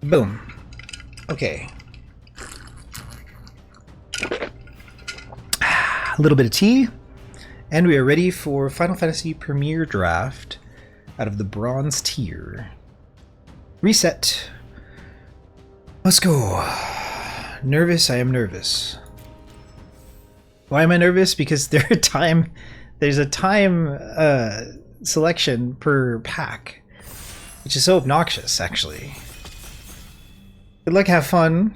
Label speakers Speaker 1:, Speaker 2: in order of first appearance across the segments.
Speaker 1: Boom. Okay. A little bit of tea, and we are ready for Final Fantasy Premier Draft out of the Bronze tier. Reset. Let's go. Nervous, I am nervous. Why am I nervous? Because there's a time selection per pack, which is so obnoxious, actually. Good luck, have fun.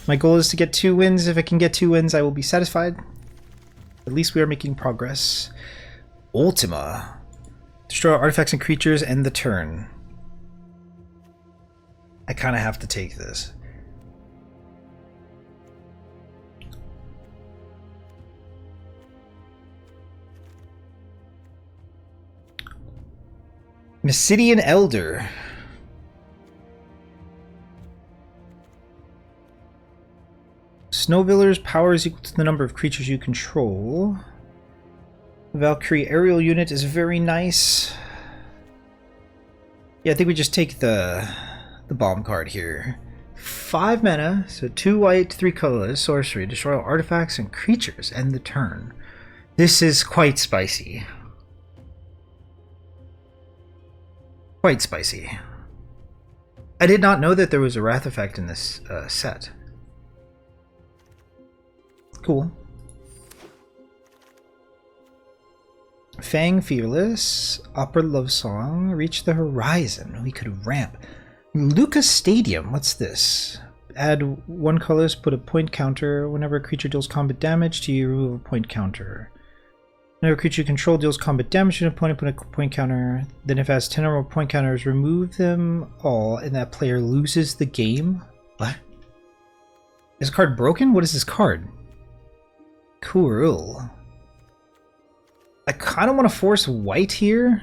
Speaker 1: My goal is to get 2 wins. If I can get 2 wins, I will be satisfied. At least we are making progress. Ultima. Destroy artifacts and creatures, end the turn. I kind of have to take this. Mysidian Elder. Snowviller's power is equal to the number of creatures you control. The Valkyrie aerial unit is very nice. Yeah, I think we just take the bomb card here. 5 mana, so 2 white, 3 colorless, sorcery, destroy all artifacts and creatures, end the turn. This is quite spicy. Quite spicy. I did not know that there was a wrath effect in this set. Cool. Fang Fearless, Opera Love Song, Reach the Horizon. We could ramp. Lucas Stadium, what's this? Add 1 colorless, put a point counter. Whenever a creature deals combat damage to you, remove a point counter. Whenever a creature you control deals combat damage to an opponent, put a point counter. Then if it has 10 or more point counters, remove them all, and that player loses the game. What? Is this card broken? What is this card? Cool. I kind of want to force white here.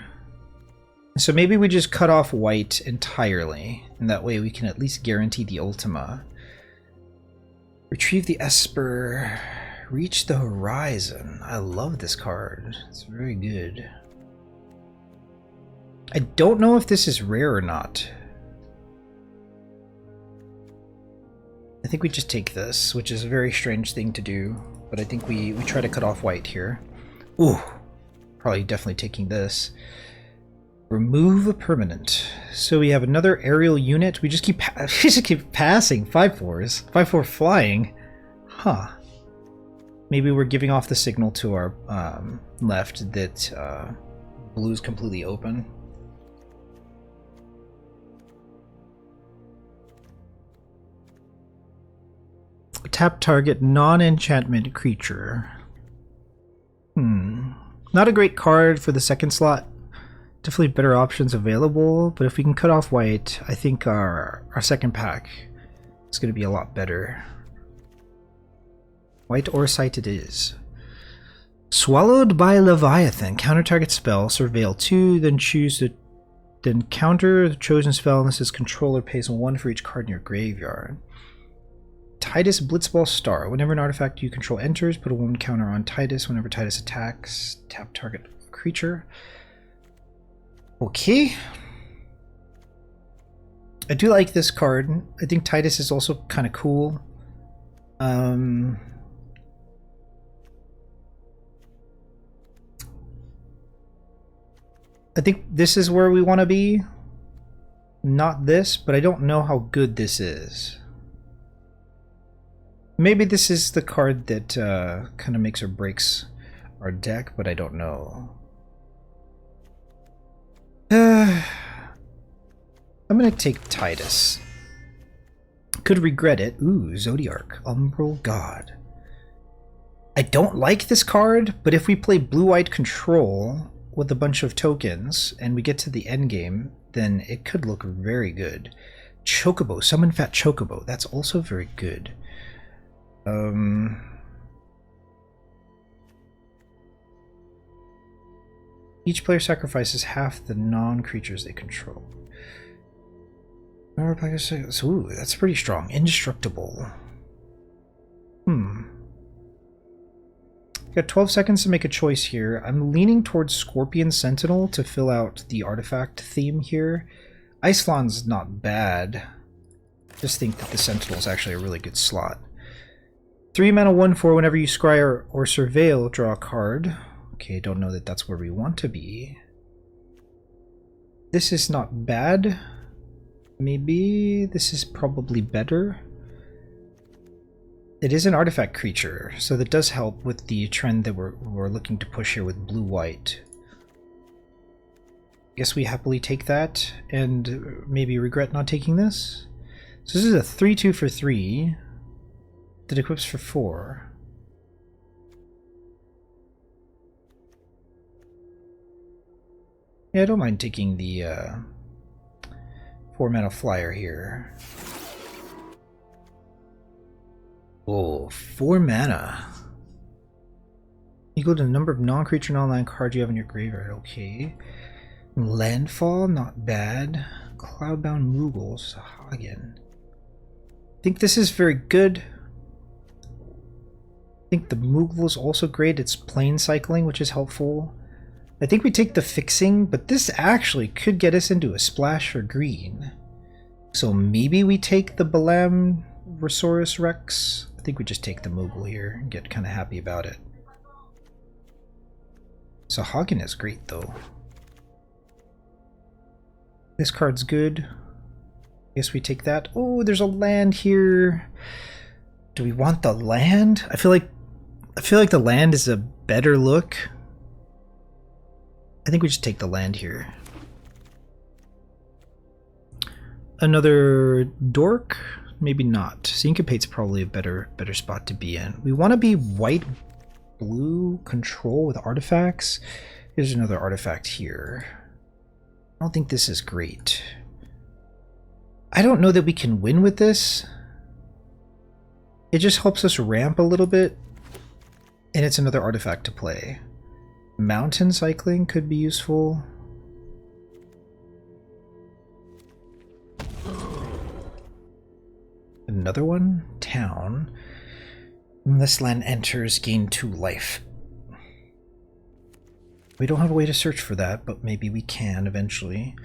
Speaker 1: So maybe we just cut off white entirely. And that way we can at least guarantee the Ultima. Retrieve the Esper. Reach the Horizon. I love this card. It's very good. I don't know if this is rare or not. I think we just take this, which is a very strange thing to do. But I think we try to cut off white here. Ooh, probably definitely taking this. Remove a permanent. So we have another aerial unit. We just keep passing 5/4s. 5/4 flying. Huh. Maybe we're giving off the signal to our left that blue's completely open. Tap target non-enchantment creature. Not a great card for the second slot. Definitely better options available, but if we can cut off white, I think our second pack is going to be a lot better. White Orsight it is. Swallowed by Leviathan. Counter target spell, surveil 2, then counter the chosen spell unless its controller pays 1 for each card in your graveyard. Titus Blitzball Star. Whenever an artifact you control enters, put a 1 counter on Titus. Whenever Titus attacks, tap target creature. Okay. I do like this card. I think Titus is also kind of cool. I think this is where we want to be. Not this, but I don't know how good this is. Maybe this is the card that kind of makes or breaks our deck, but I don't know. I'm gonna take Titus. Could regret it. Ooh, Zodiarch, Umbral God. I don't like this card, but if we play blue-white control with a bunch of tokens and we get to the end game, then it could look very good. Chocobo, summon Fat Chocobo. That's also very good. Each player sacrifices half the non-creatures they control. Ooh, that's pretty strong. Indestructible. Got 12 seconds to make a choice here. I'm leaning towards Scorpion Sentinel to fill out the artifact theme here. Icelon's not bad. Just think that the Sentinel is actually a really good slot. 3 mana 1/4 whenever you scry or surveil, draw a card. Okay, don't know that that's where we want to be. This is not bad. Maybe this is probably better. It is an artifact creature, so that does help with the trend that we're looking to push here with blue-white. Guess we happily take that, and maybe regret not taking this. So this is a 3/2 for 3 that equips for 4. Yeah, I don't mind taking the 4 mana flyer here. Oh, 4 mana. Equal to the number of non-creature non-land cards you have in your graveyard. Okay. Landfall, not bad. Cloudbound Moogle, Sahagin. I think this is very good. I think the Moogle is also great. It's plane cycling, which is helpful. I think we take the fixing, but this actually could get us into a splash for green. So maybe we take the Balam Resaurus Rex. I think we just take the Moogle here and get kind of happy about it. Sahagin is great though. This card's good. Guess we take that. Oh, there's a land here. Do we want the land? I feel like the land is a better look. I think we just take the land here. Another dork? Maybe not. Syncopate's probably a better spot to be in. We want to be white-blue control with artifacts. Here's another artifact here. I don't think this is great. I don't know that we can win with this. It just helps us ramp a little bit, and it's another artifact to play. Mountain cycling could be useful. Another one? Town. When this land enters, gain 2 life. We don't have a way to search for that, but maybe we can eventually.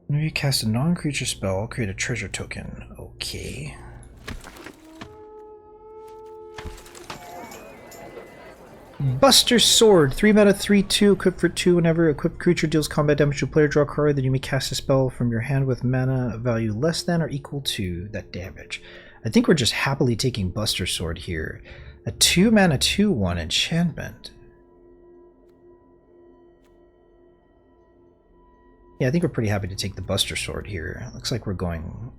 Speaker 1: When you cast a non-creature spell, create a treasure token. Okay. Buster Sword, 3 mana 3/2, equipped for 2. Whenever equipped creature deals combat damage to a player, draw a card, then you may cast a spell from your hand with mana value less than or equal to that damage. I think we're just happily taking Buster Sword here. A 2 mana 2/1 enchantment. Yeah, I think we're pretty happy to take the Buster Sword here. Looks like we're going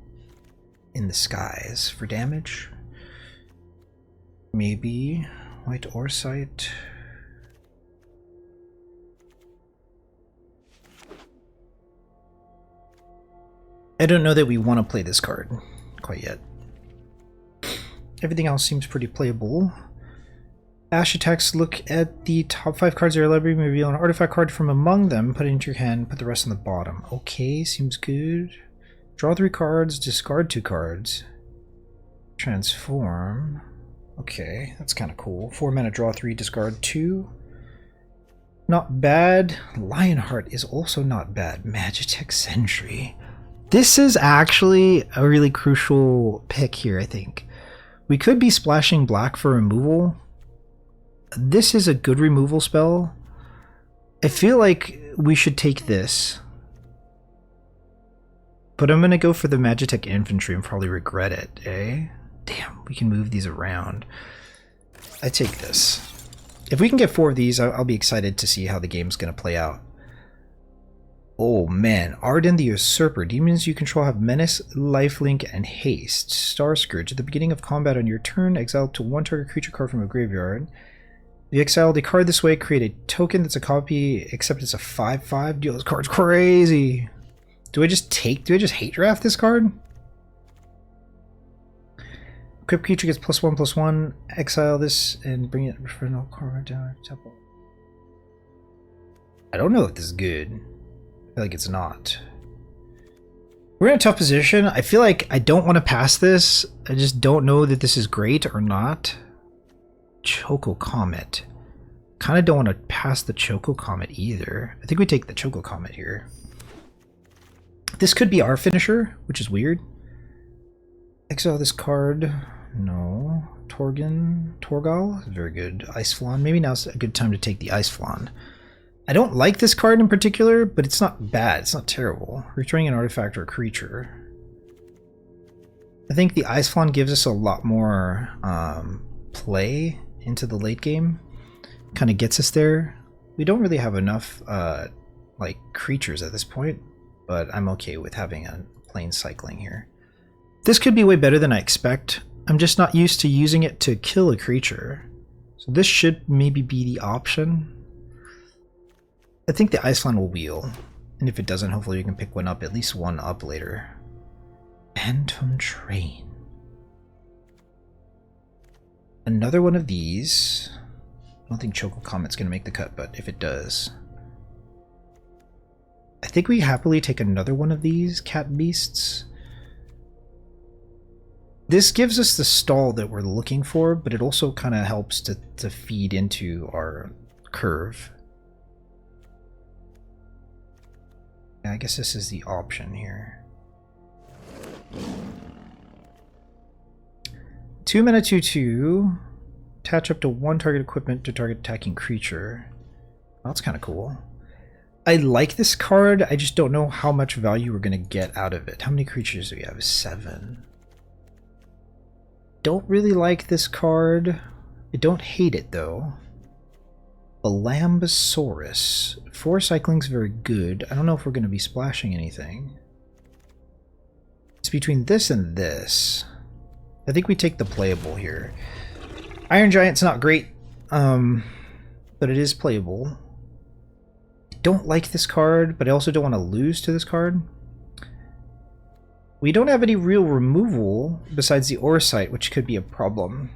Speaker 1: in the skies for damage. Maybe White Oresight. I don't know that we want to play this card quite yet. Everything else seems pretty playable. Ash attacks, look at the top 5 cards of your library, reveal an artifact card from among them, put it into your hand, put the rest on the bottom. Okay, seems good. Draw 3 cards, discard 2 cards. Transform. Okay, that's kind of cool. 4 mana, draw 3, discard 2. Not bad. Lionheart is also not bad. Magitech Sentry. This is actually a really crucial pick here, I think. We could be splashing black for removal. This is a good removal spell. I feel like we should take this. But I'm going to go for the Magitech Infantry and probably regret it, eh? Damn, we can move these around. I take this. If we can get 4 of these, I'll be excited to see how the game's going to play out. Oh man, Arden the Usurper. Demons you control have Menace, Lifelink, and Haste. Star Scourge. At the beginning of combat on your turn, exile to 1 target creature card from a graveyard. If you exile the card this way, create a token that's a copy, except it's a 5/5. Dude, this card's crazy. Do I just hate draft this card? Equipped creature gets +1/+1. Exile this and bring it for no card down temple. I don't know if this is good. I feel like it's not. We're in a tough position. I feel like I don't want to pass this. I just don't know that this is great or not. Choco Comet. Kind of don't want to pass the Choco Comet either. I think we take the Choco Comet here. This could be our finisher, which is weird. Exile this card. No. Torgal. Very good. Ice Flan. Maybe now's a good time to take the Ice Flan. I don't like this card in particular, but it's not bad. It's not terrible. Returning an artifact or a creature. I think the Ice Flan gives us a lot more play into the late game. Kind of gets us there. We don't really have enough like creatures at this point, but I'm okay with having a plain cycling here. This could be way better than I expect. I'm just not used to using it to kill a creature. So this should maybe be the option. I think the Ice Flan will wheel. And if it doesn't, hopefully we can pick one up, at least one up later. Phantom Train. Another one of these. I don't think Choco Comet's going to make the cut, but if it does. I think we happily take another one of these Cat Beasts. This gives us the stall that we're looking for, but it also kind of helps to feed into our curve. Yeah, I guess this is the option here. 2 mana 2/2. Attach up to 1 target equipment to target attacking creature. Well, that's kind of cool. I like this card, I just don't know how much value we're going to get out of it. How many creatures do we have? 7. Don't really like this card. I don't hate it though. Balambosaurus. 4 cycling's very good. I don't know if we're going to be splashing anything. It's between this and this. I think we take the playable here. Iron Giant's not great, but it is playable. I don't like this card, but I also don't want to lose to this card. We don't have any real removal besides the Orsite, which could be a problem.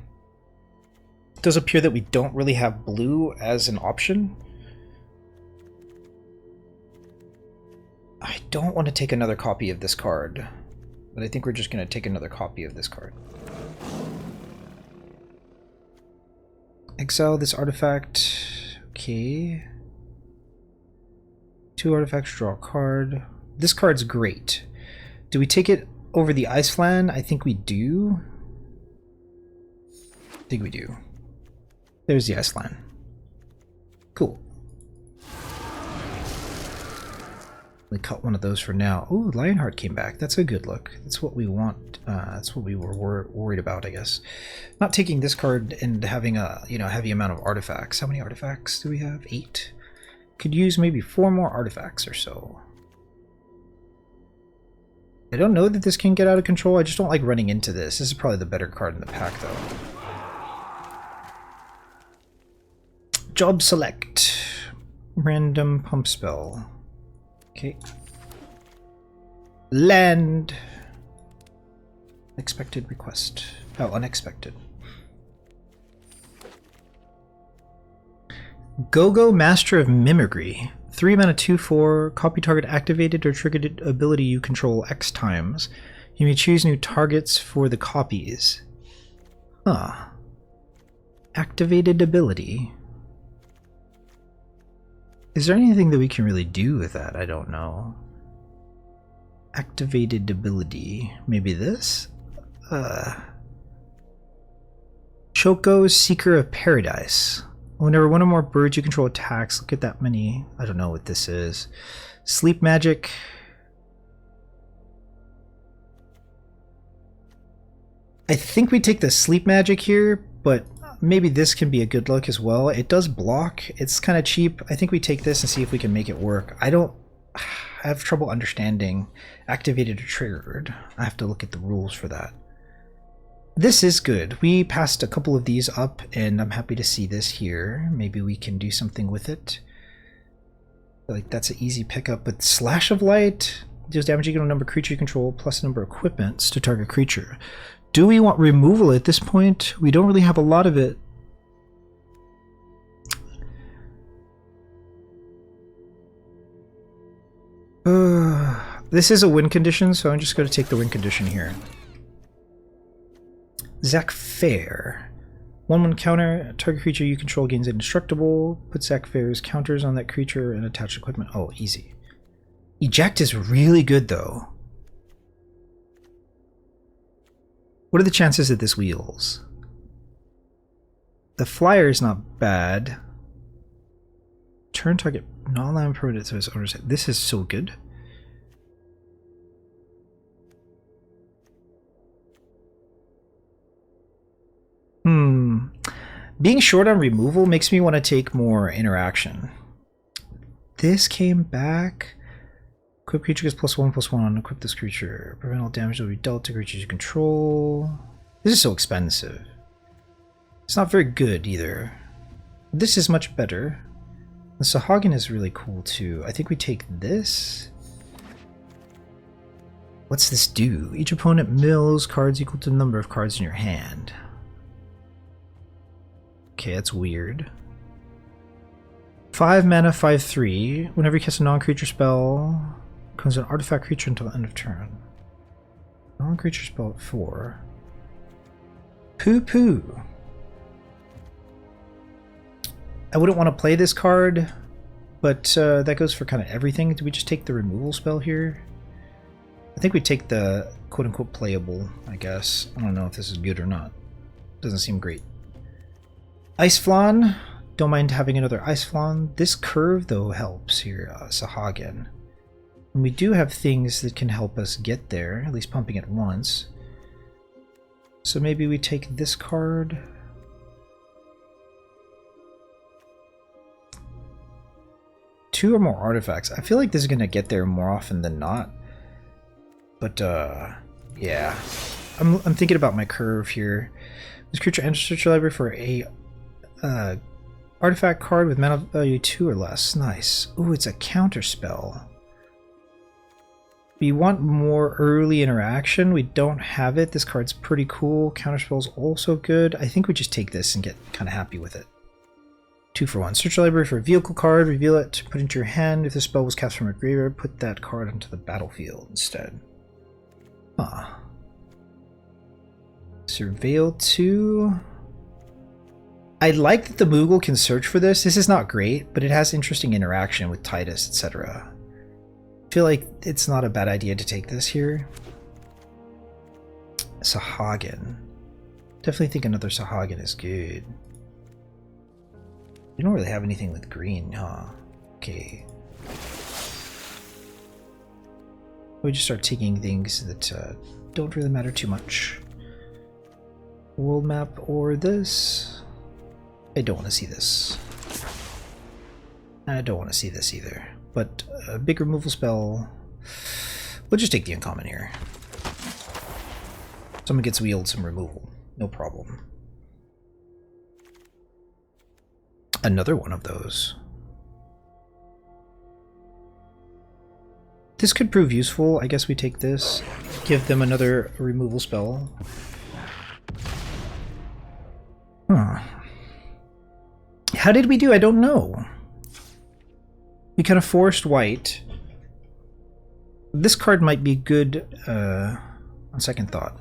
Speaker 1: It does appear that we don't really have blue as an option. I don't want to take another copy of this card, but I think we're just going to take another copy of this card. Exile this artifact. Okay. 2 artifacts, draw a card. This card's great. Do we take it over the Ice Flan? I think we do. I think we do. There's the Ice Flan. Cool. We cut one of those for now. Ooh, Lionheart came back. That's a good look. That's what we want. That's what we were worried about, I guess. Not taking this card and having a heavy amount of artifacts. How many artifacts do we have? 8. Could use maybe 4 more artifacts or so. I don't know that this can get out of control. I just don't like running into this. This is probably the better card in the pack, though. Job select. Random pump spell. Okay. Land. Expected request. Oh, unexpected. Go-Go Master of Mimicry. 3 mana 2/4. Copy target activated or triggered ability you control X times. You may choose new targets for the copies. Huh. Activated ability. Is there anything that we can really do with that? I don't know. Activated ability. Maybe this? Choco, Seeker of Paradise. Whenever one or more birds you control attacks, look at that many. I don't know what this is. Sleep Magic. I think we take the Sleep Magic here, but maybe this can be a good look as well. It does block. It's kind of cheap. I think we take this and see if we can make it work. I have trouble understanding activated or triggered. I have to look at the rules for that. This is good. We passed a couple of these up, and I'm happy to see this here. Maybe we can do something with it. Like, that's an easy pickup. But Slash of Light deals damage equal to number of creature you control plus the number of equipments to target creature. Do we want removal at this point? We don't really have a lot of it. This is a win condition, so I'm just going to take the win condition here. Zac Fair. 1/1 counter. Target creature you control gains indestructible. Put Zac Fair's counters on that creature and attach equipment. Oh, easy. Eject is really good, though. What are the chances that this wheels? The flyer is not bad. Turn target non-land permanent so its owner's. This is so good. Being short on removal makes me want to take more interaction. This came back. Equip creature gets +1/+1. Equip this creature. Prevent all damage that will be dealt to creatures you control. This is so expensive. It's not very good either. This is much better. The Sahagin is really cool too. I think we take this. What's this do? Each opponent mills cards equal to the number of cards in your hand. Okay, that's weird. 5 mana, 5/3. Whenever you cast a non-creature spell, becomes an artifact creature until the end of turn. Non-creature spell at 4. Poo. I wouldn't want to play this card, but that goes for kind of everything. Do we just take the removal spell here? I think we take the quote-unquote playable, I guess. I don't know if this is good or not. Doesn't seem great. Ice Flan. Don't mind having another Ice Flan. This curve, though, helps here, Sahagin. And we do have things that can help us get there, at least pumping it once. So maybe we take this card. Two or more artifacts. I feel like this is going to get there more often than not. But, yeah. I'm thinking about my curve here. This creature enters your library for a artifact card with mana value 2 or less. Nice. Ooh, it's a counter spell. We want more early interaction. We don't have it. This card's pretty cool. Counter spell's also good. I think we just take this and get kind of happy with it. 2 for 1. Search your library for a vehicle card, reveal it, put it into your hand. If the spell was cast from a graveyard, put that card onto the battlefield instead. Huh. Surveil 2. I like that the Moogle can search for this. This is not great, but it has interesting interaction with Titus, etc. I feel like it's not a bad idea to take this here. Sahagin. Definitely think another Sahagin is good. You don't really have anything with green, huh? Okay. We just start taking things that don't really matter too much. World map or this? I don't want to see this. I don't want to see this either. But a big removal spell. We'll just take the uncommon here. Someone gets wheeled some removal. No problem. Another one of those. This could prove useful. I guess we take this. Give them another removal spell. Huh. How did we do? I don't know. We kind of forced white. This card might be good on second thought.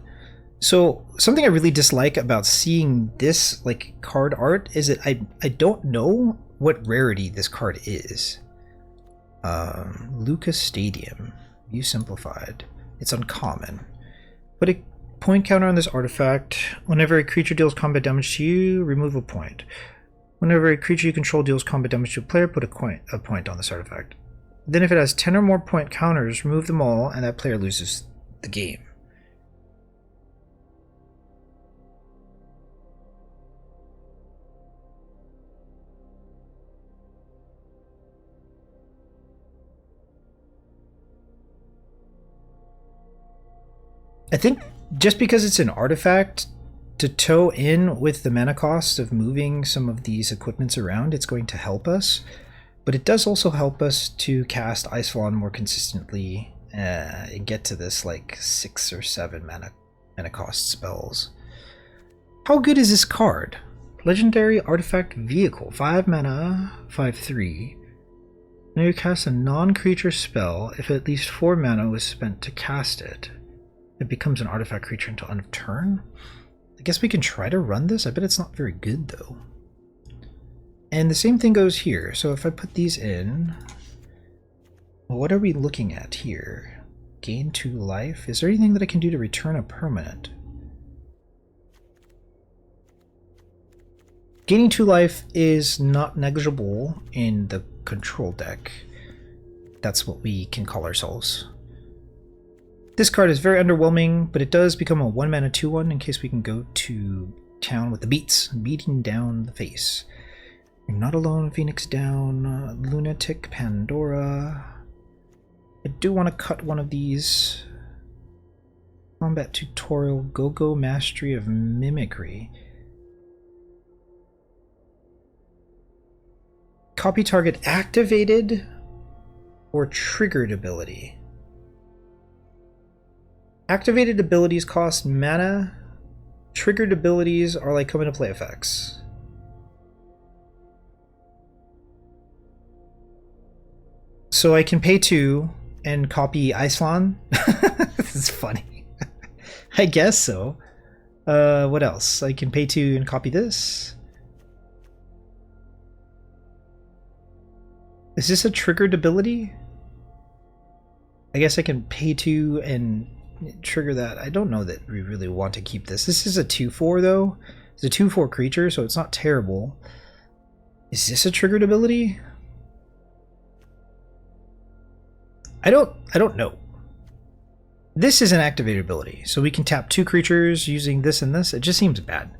Speaker 1: So something I really dislike about seeing this like card art is that I don't know what rarity this card is. Lucas Stadium. View simplified. It's uncommon. Put a point counter on this artifact. Whenever a creature deals combat damage to you, remove a point. Whenever a creature you control deals combat damage to a player, put a point on this artifact. Then if it has 10 or more point counters, remove them all, and that player loses the game. I think just because it's an artifact, to tow in with the mana cost of moving some of these equipments around, it's going to help us. But it does also help us to cast Icefall more consistently and get to this like 6 or 7 mana cost spells. How good is this card? Legendary Artifact Vehicle. 5 mana, 5/3. Now you cast a non-creature spell. If at least 4 mana was spent to cast it, it becomes an artifact creature until end of turn. I guess we can try to run this. I bet it's not very good though. And the same thing goes here. So if I put these in, what are we looking at here? Gain 2 life. Is there anything that I can do to return a permanent? Gaining 2 life is not negligible in the control deck. That's what we can call ourselves. This card is very underwhelming, but it does become a 1 mana 2/1 in case we can go to town with the beats, beating down the face. You're not alone, Phoenix down, Lunatic, Pandora. I do want to cut one of these. Combat Tutorial, Go-Go Mastery of Mimicry. Copy target activated or triggered ability. Activated abilities cost mana. Triggered abilities are like come into play effects. So I can pay 2 and copy Iceland. This is funny. I guess so. What else? I can pay 2 and copy this. Is this a triggered ability? I guess I can pay 2 and trigger that. I don't know that we really want to keep this. This is a 2/4 though. It's a 2/4 creature, so it's not terrible. Is this a triggered ability? I don't know. This is an activated ability, so we can tap 2 creatures using this and this. It just seems bad.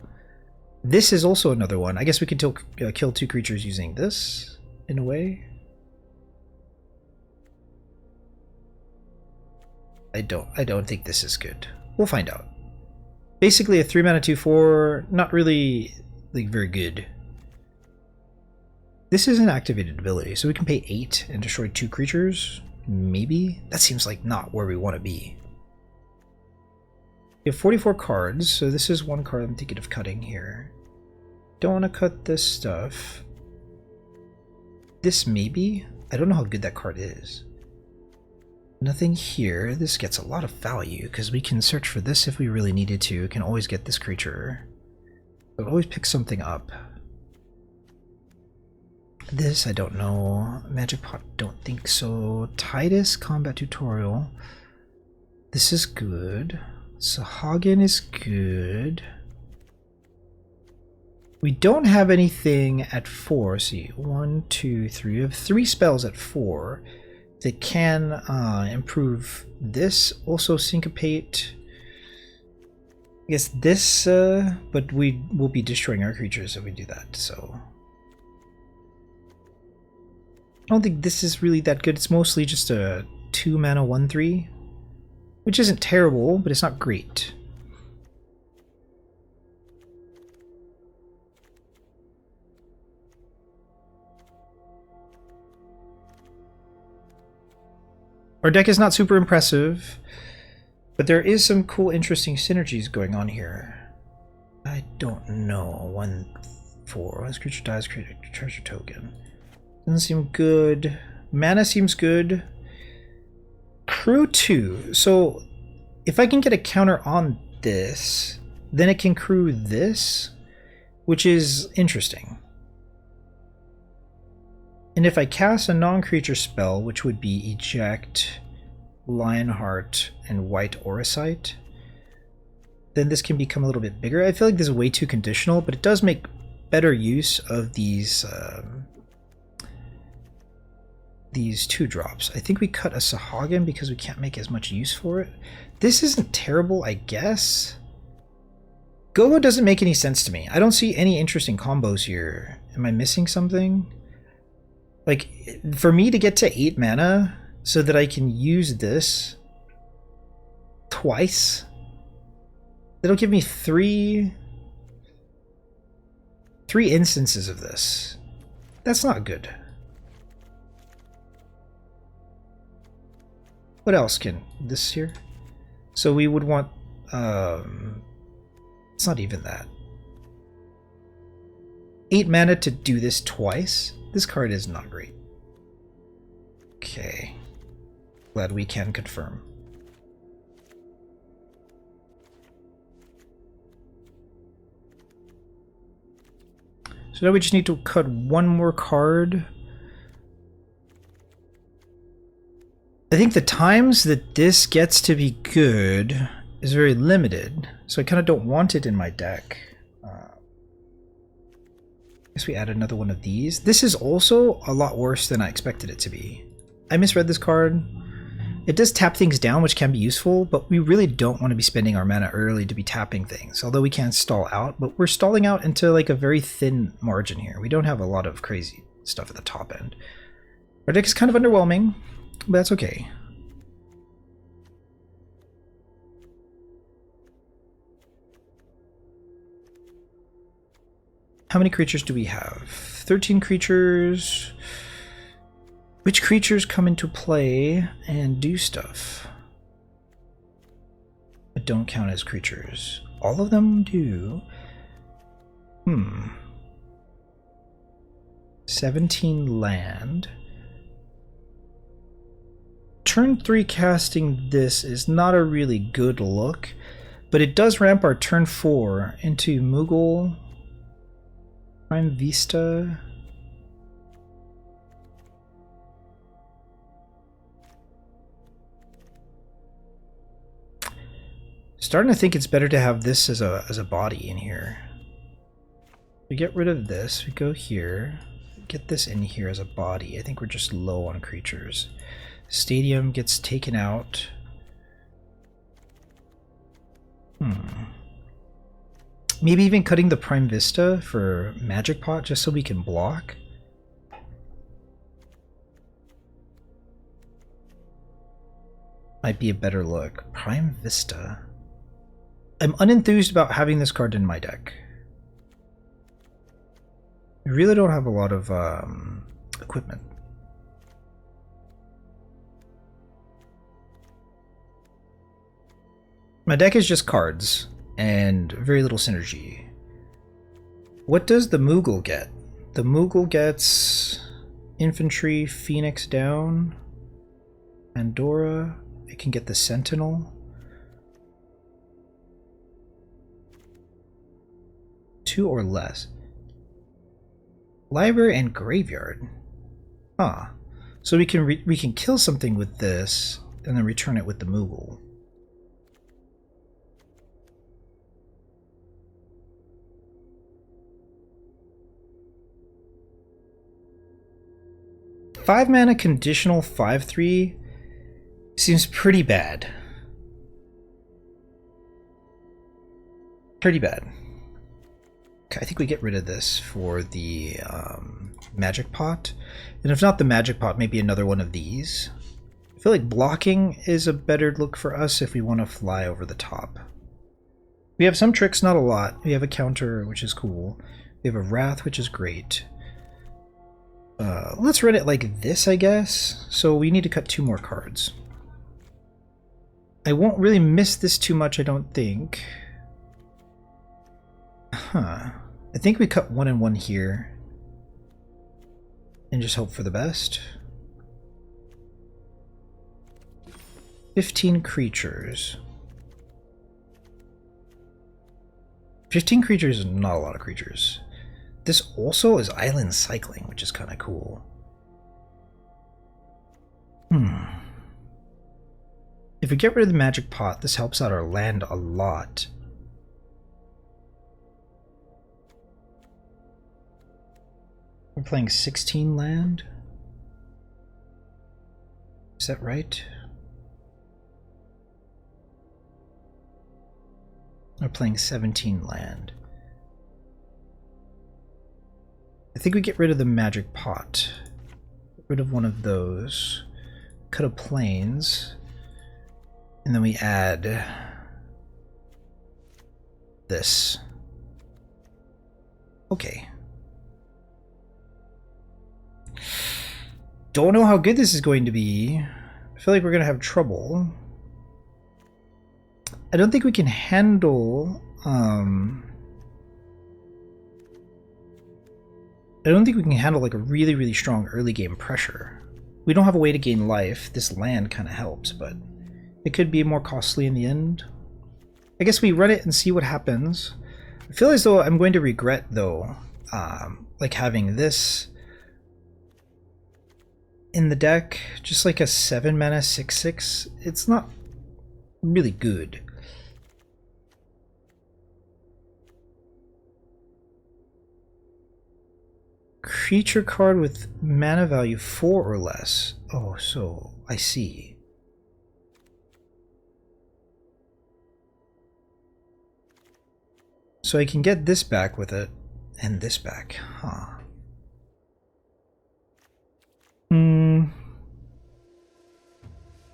Speaker 1: This is also another one. I guess we can kill 2 creatures using this in a way. I don't think this is good. We'll find out. Basically a 3 mana 2/4, not really like very good. This is an activated ability, so we can pay 8 and destroy 2 creatures. Maybe? That seems like not where we want to be. We have 44 cards, so this is one card I'm thinking of cutting here. Don't want to cut this stuff. This maybe? I don't know how good that card is. Nothing here. This gets a lot of value because we can search for this if we really needed to. We can always get this creature. But always pick something up. This I don't know. Magic Pot, don't think so. Titus, Combat Tutorial. This is good. Sahagin is good. We don't have anything at 4. See, 1, 2, 3. We have 3 spells at 4. That can improve this, also syncopate. I guess this, but we will be destroying our creatures if we do that, so. I don't think this is really that good. It's mostly just a 2 mana 1/3, which isn't terrible, but it's not great. Our deck is not super impressive, but there is some cool, interesting synergies going on here. I don't know. 1/4. When this creature dies, create a treasure token. Doesn't seem good. Mana seems good. Crew 2. So if I can get a counter on this, then it can crew this, which is interesting. And if I cast a non-creature spell, which would be Eject, Lionheart, and White Auracite, then this can become a little bit bigger. I feel like this is way too conditional, but it does make better use of these 2-drops. I think we cut a Sahagin because we can't make as much use for it. This isn't terrible, I guess. Go-Go doesn't make any sense to me. I don't see any interesting combos here. Am I missing something? Like, for me to get to 8 mana so that I can use this twice, it'll give me 3 instances of this. That's not good. What else can this here? So we would want, it's not even that. 8 mana to do this twice? This card is not great. Okay. Glad we can confirm. So now we just need to cut one more card. I think the times that this gets to be good is very limited, so I kind of don't want it in my deck. Guess we add another one of these. This is also a lot worse than I expected it to be. I misread this card. It does tap things down, which can be useful, but we really don't want to be spending our mana early to be tapping things. Although we can stall out, but we're stalling out into like a very thin margin here. We don't have a lot of crazy stuff at the top end. Our deck is kind of underwhelming, but that's okay. How many creatures do we have? 13 creatures. Which creatures come into play and do stuff? But don't count as creatures. All of them do. 17 land. Turn 3 casting this is not a really good look, but it does ramp our turn 4 into Moogle, Prime Vista. Starting to think it's better to have this as a body in here. We get rid of this, we go here, get this in here as a body. I think we're just low on creatures. Stadium gets taken out. Maybe even cutting the Prime Vista for Magic Pot just so we can block. Might be a better look. Prime Vista. I'm unenthused about having this card in my deck. I really don't have a lot of equipment. My deck is just cards and very little synergy. What does the Moogle get? The Moogle gets Infantry, Phoenix down, Pandora. It can get the Sentinel. 2 or less. Library and Graveyard. So we can kill something with this and then return it with the Moogle. Five mana conditional 5/3 seems pretty bad. Pretty bad. Okay, I think we get rid of this for the Magic Pot. And if not the Magic Pot, maybe another one of these. I feel like blocking is a better look for us if we want to fly over the top. We have some tricks, not a lot. We have a counter, which is cool. We have a Wrath, which is great. Let's run it like this, I guess. So we need to cut 2 more cards. I won't really miss this too much, I don't think. I think we cut 1 and 1 here. And just hope for the best. 15 creatures. 15 creatures is not a lot of creatures. This also is island cycling, which is kind of cool. If we get rid of the Magic Pot, this helps out our land a lot. We're playing 16 land. Is that right? We're playing 17 land. I think we get rid of the Magic Pot. Get rid of one of those. Cut a plains. And then we add this. Okay. Don't know how good this is going to be. I feel like we're going to have trouble. I don't think we can handle... I don't think we can handle like a really, really strong early game pressure. We don't have a way to gain life. This land kind of helps, but it could be more costly in the end. I guess we run it and see what happens. I feel as though I'm going to regret, though, like having this in the deck. Just like a 7 mana 6/6. It's not really good. creature card with mana value 4 or less. Oh, so I see. So I can get this back with it, and this back, huh?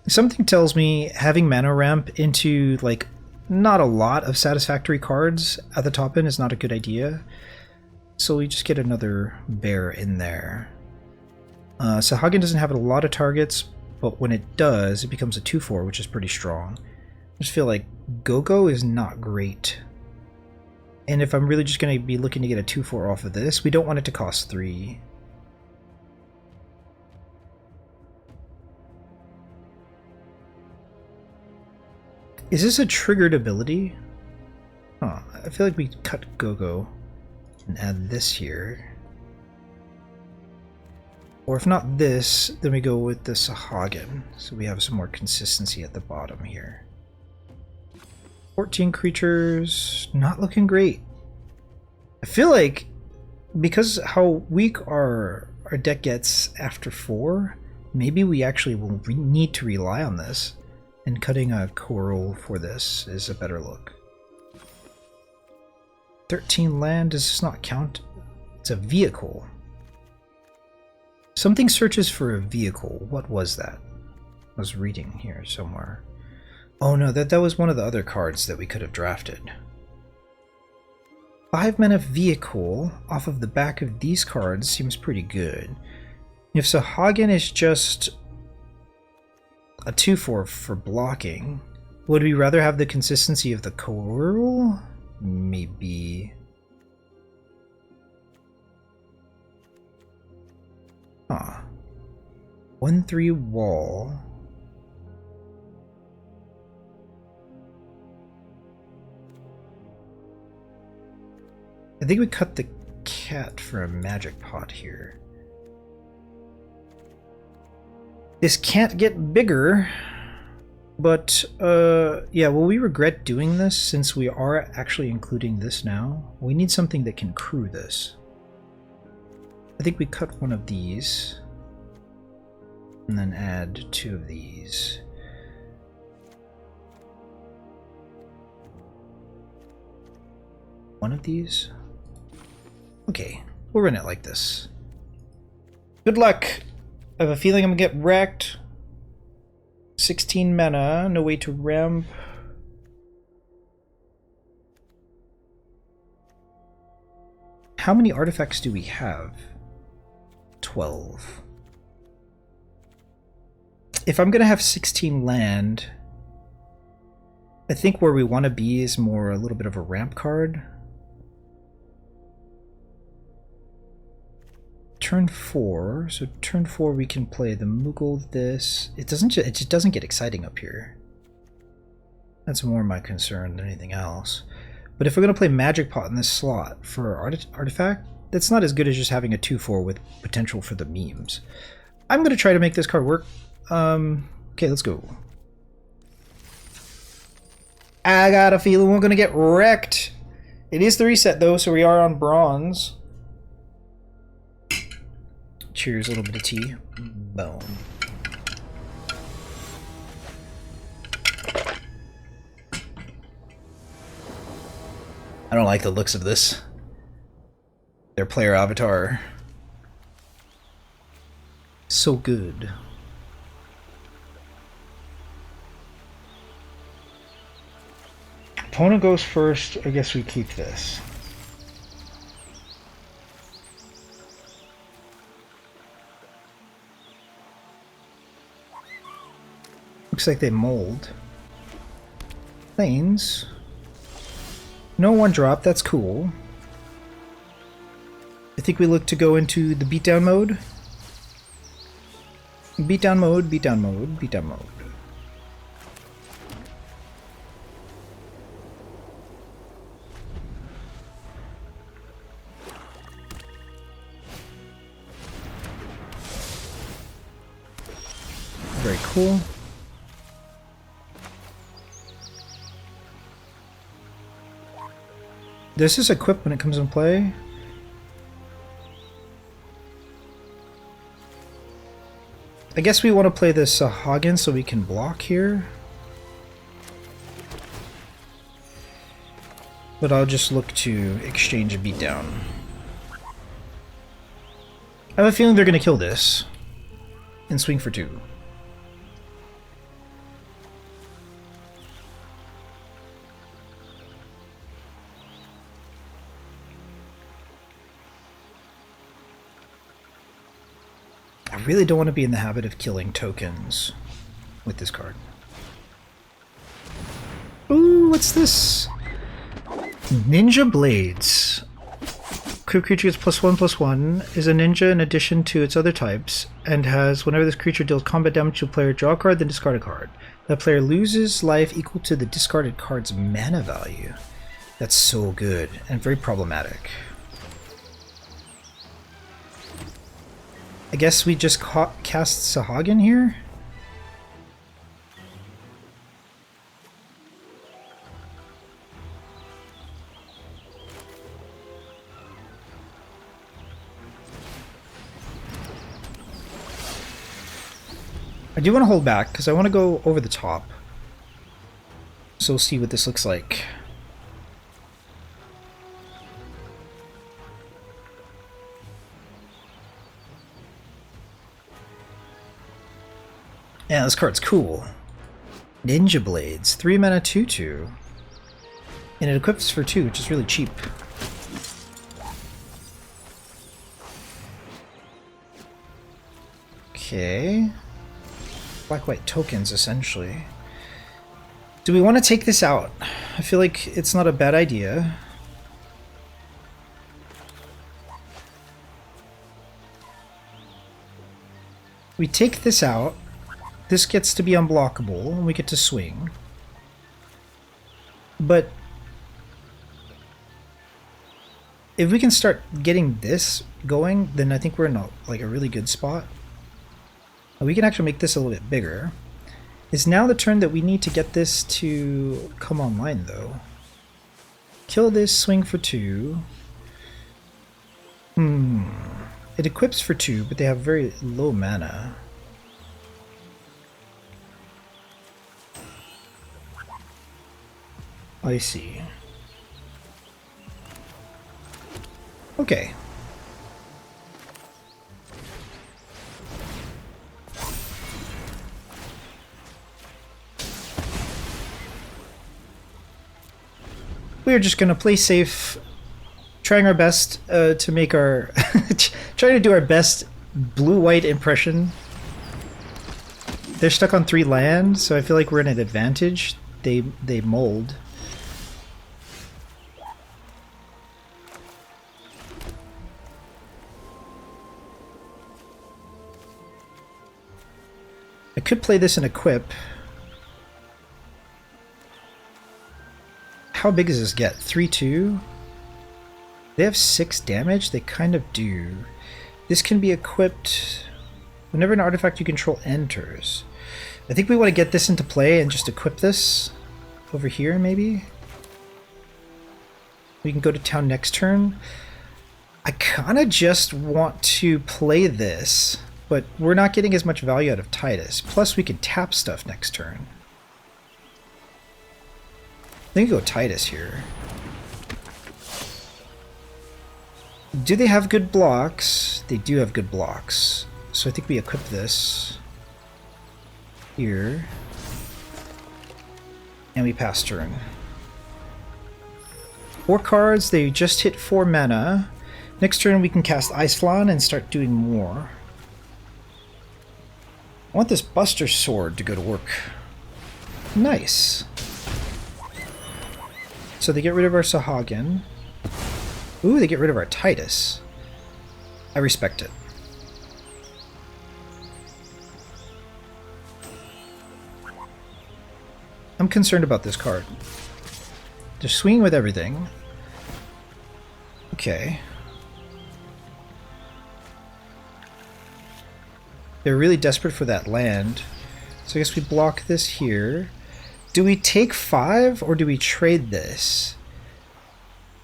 Speaker 1: Something tells me having mana ramp into, like, not a lot of satisfactory cards at the top end is not a good idea. So we just get another bear in there. Sahagin doesn't have a lot of targets, but when it does, it becomes a 2/4, which is pretty strong. I just feel like Go-Go is not great. And if I'm really just going to be looking to get a 2/4 off of this, we don't want it to cost 3. Is this a triggered ability? Huh, I feel like we cut Go-Go and add this here. Or if not this, then we go with the Sahagin, so we have some more consistency at the bottom here. 14 creatures, not looking great. I feel like, because how weak our deck gets after 4, maybe we actually will need to rely on this. And cutting a coral for this is a better look. 13 land, does this not count? It's a vehicle. Something searches for a vehicle. What was that? I was reading here somewhere. Oh no, that was one of the other cards that we could have drafted. 5 mana vehicle off of the back of these cards seems pretty good. If Sahagin is just a 2/4 for blocking, would we rather have the consistency of the coral? Maybe. Huh. 1/3 wall. I think we cut the cat for a magic pot here. This can't get bigger, but yeah, will we regret doing this since we are actually including this now? We need something that can crew this. I think we cut one of these and then add 2 of these. One of these? Okay, we'll run it like this. Good luck! I have a feeling I'm gonna get wrecked. 16 mana, no way to ramp. How many artifacts do we have? 12. If I'm gonna have 16 land, I think where we want to be is more a little bit of a ramp card. Turn 4, so turn 4 we can play the Moogle, this. It just doesn't get exciting up here. That's more my concern than anything else. But if we're going to play Magic Pot in this slot for artifact, that's not as good as just having a 2/4 with potential for the memes. I'm going to try to make this card work. Okay, let's go. I got a feeling we're going to get wrecked. It is the reset though, so we are on bronze. Cheers, a little bit of tea. Boom. I don't like the looks of this. Their player avatar. So good. Opponent goes first. I guess we keep this. Looks like they mold. Planes. No 1-drop, that's cool. I think we look to go into the beatdown mode. Beatdown mode, beatdown mode, beatdown mode. Very cool. This is equipped when it comes in play. I guess we want to play this Sahagin so we can block here. But I'll just look to exchange a beatdown. I have a feeling they're going to kill this and swing for 2. I really don't want to be in the habit of killing tokens with this card. Ooh, what's this? Ninja Blades. Creature gets +1/+1, is a ninja in addition to its other types, and has, whenever this creature deals combat damage to a player, draw a card, then discard a card. That player loses life equal to the discarded card's mana value. That's so good, and very problematic. I guess we just cast Sahagin here? I do want to hold back because I want to go over the top. So we'll see what this looks like. Yeah, this card's cool. Ninja Blades, 3 mana 2/2. And it equips for 2, which is really cheap. Okay. Black-white tokens, essentially. Do we want to take this out? I feel like it's not a bad idea. We take this out. This gets to be unblockable, and we get to swing. But if we can start getting this going, then I think we're in a really good spot. We can actually make this a little bit bigger. It's now the turn that we need to get this to come online, though. Kill this, swing for 2. It equips for 2, but they have very low mana. I see. Okay. We're just gonna play safe, trying our best to make our trying to do our best blue-white impression. They're stuck on 3 land, so I feel like we're in an advantage. They mold. I could play this in equip. How big does this get? 3/2? They have 6 damage? They kind of do. This can be equipped whenever an artifact you control enters. I think we want to get this into play and just equip this over here, maybe? We can go to town next turn. I kind of just want to play this, but we're not getting as much value out of Titus. Plus, we could tap stuff next turn. I think we go Titus here. Do they have good blocks? They do have good blocks. So I think we equip this here. And we pass turn. 4 cards, they just hit 4 mana. Next turn we can cast Ice Flan and start doing more. I want this Buster Sword to go to work. Nice. So they get rid of our Sahagin. Ooh, they get rid of our Titus. I respect it. I'm concerned about this card. They're swinging with everything. Okay. They're really desperate for that land. So I guess we block this here. Do we take 5 or do we trade this?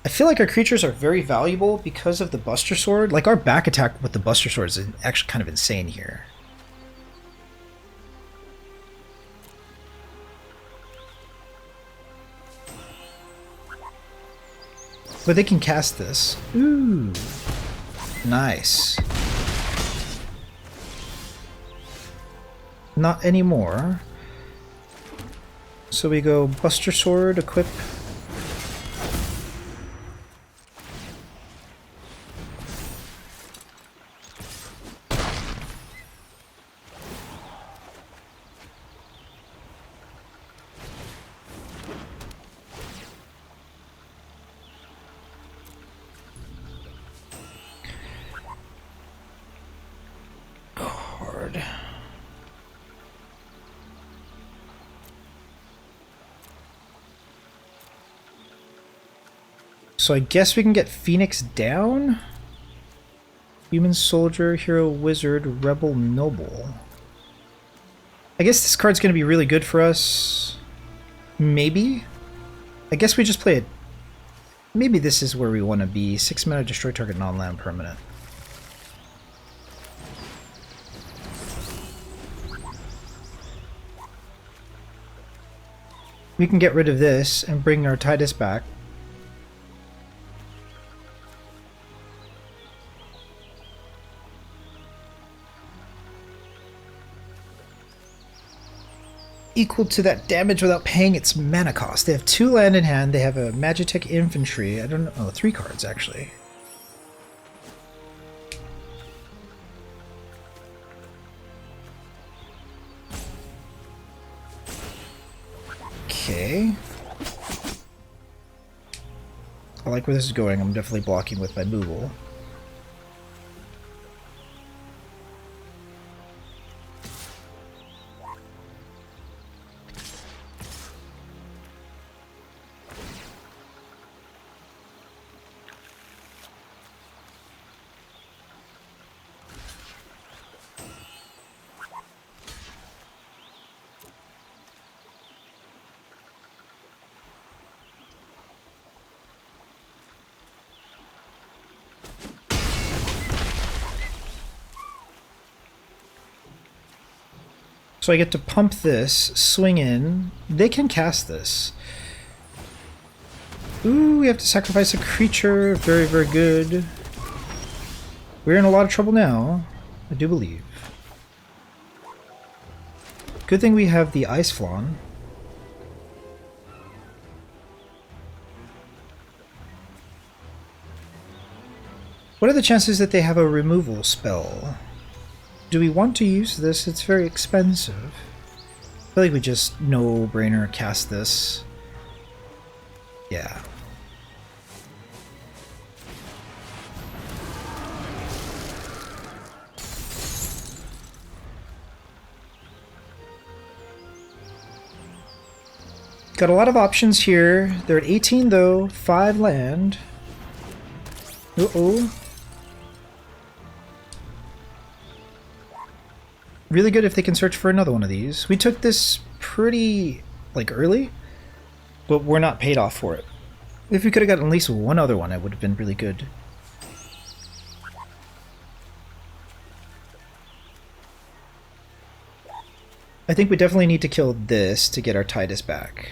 Speaker 1: I feel like our creatures are very valuable because of the Buster Sword. Like our back attack with the Buster Sword is actually kind of insane here. But they can cast this. Ooh. Nice. Not anymore. So we go Buster Sword, equip. Card. So I guess we can get Phoenix down? Human Soldier, Hero Wizard, Rebel Noble. I guess this card's going to be really good for us. Maybe? I guess we just play it. Maybe this is where we want to be. 6 mana, destroy target non-land permanent. We can get rid of this and bring our Titus back. Equal to that damage without paying its mana cost. They have 2 land in hand. They have a Magitech Infantry. I don't know. Oh, 3 cards actually. Okay. I like where this is going. I'm definitely blocking with my Moogle. So I get to pump this, swing in. They can cast this. Ooh, we have to sacrifice a creature. Very, very good. We're in a lot of trouble now, I do believe. Good thing we have the Ice Flawn. What are the chances that they have a removal spell? Do we want to use this? It's very expensive. I feel like we just no-brainer cast this. Yeah. Got a lot of options here. They're at 18 though, 5 land. Uh-oh. Really good if they can search for another one of these. We took this pretty, like, early, but we're not paid off for it. If we could have gotten at least one other one, it would have been really good. I think we definitely need to kill this to get our Titus back.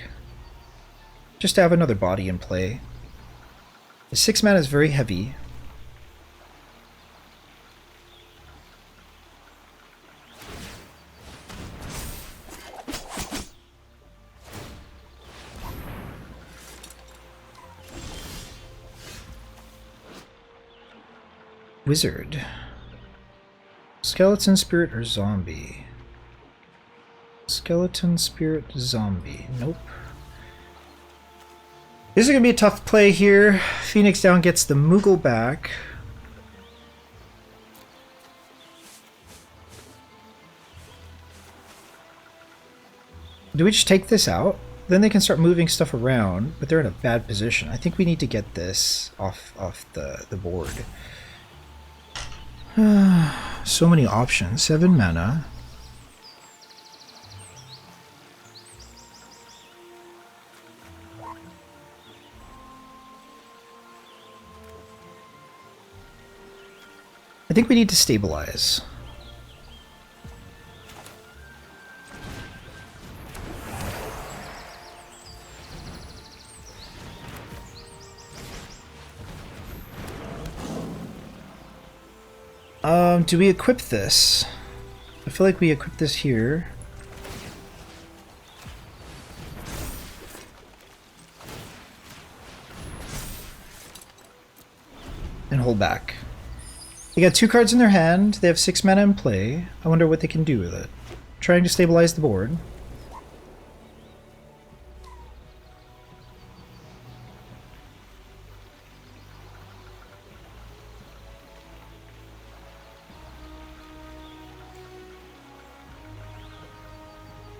Speaker 1: Just to have another body in play. The 6 mana is very heavy. Wizard. Skeleton, Spirit, or Zombie? Skeleton, Spirit, Zombie. Nope. This is going to be a tough play here. Phoenix down gets the Moogle back. Do we just take this out? Then they can start moving stuff around, but they're in a bad position. I think we need to get this off the board. So many options. 7 mana. I think we need to stabilize. Do we equip this? I feel like we equip this here. And hold back. They got 2 cards in their hand. They have 6 mana in play. I wonder what they can do with it. Trying to stabilize the board.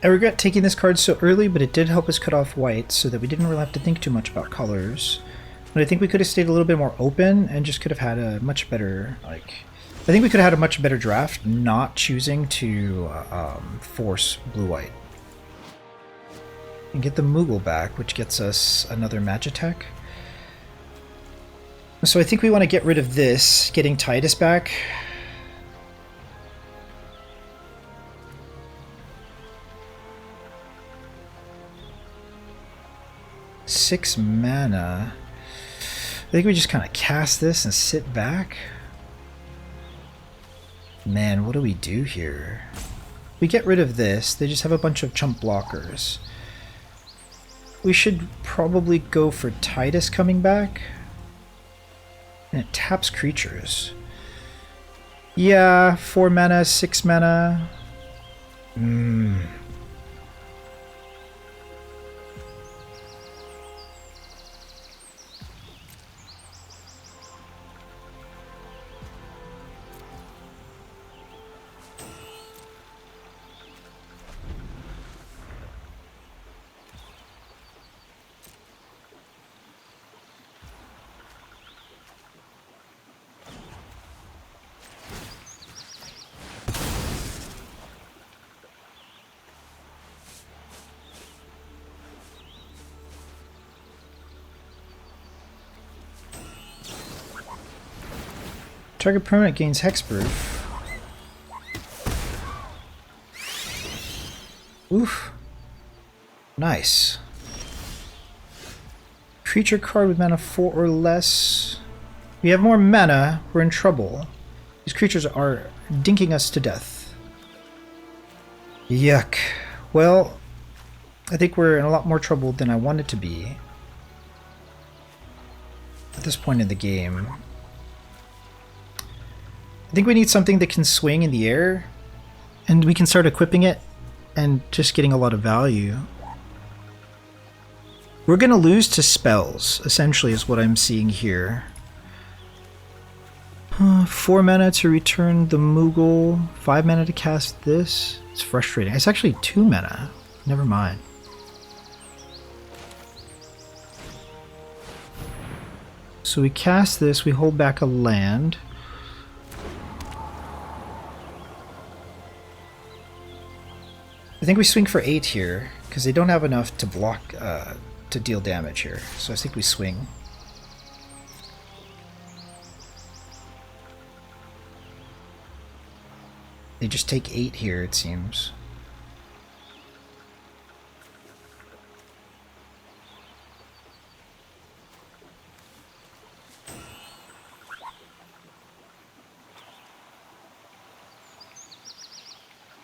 Speaker 1: I regret taking this card so early, but it did help us cut off white so that we didn't really have to think too much about colors. But I think we could have stayed a little bit more open and just could have had a much better, I think we could have had a much better draft not choosing to force blue-white. And get the Moogle back, which gets us another Magitech. So I think we want to get rid of this, getting Titus back. Six mana. I think we just kind of cast this and sit back. Man, what do we do here? We get rid of this. They just have a bunch of chump blockers. We should probably go for Titus coming back. And it taps creatures. Yeah, 4 mana, 6 mana. Target permanent gains hexproof. Oof. Nice. Creature card with mana 4 or less. We have more mana, we're in trouble. These creatures are dinking us to death. Yuck. Well, I think we're in a lot more trouble than I wanted to be at this point in the game. I think we need something that can swing in the air, and we can start equipping it and just getting a lot of value. We're going to lose to spells, essentially, is what I'm seeing here. 4 mana to return the Moogle, 5 mana to cast this. It's frustrating. It's actually 2 mana. Never mind. So we cast this, we hold back a land. I think we swing for 8 here, because they don't have enough to block, to deal damage here. So I think we swing. They just take 8 here, it seems.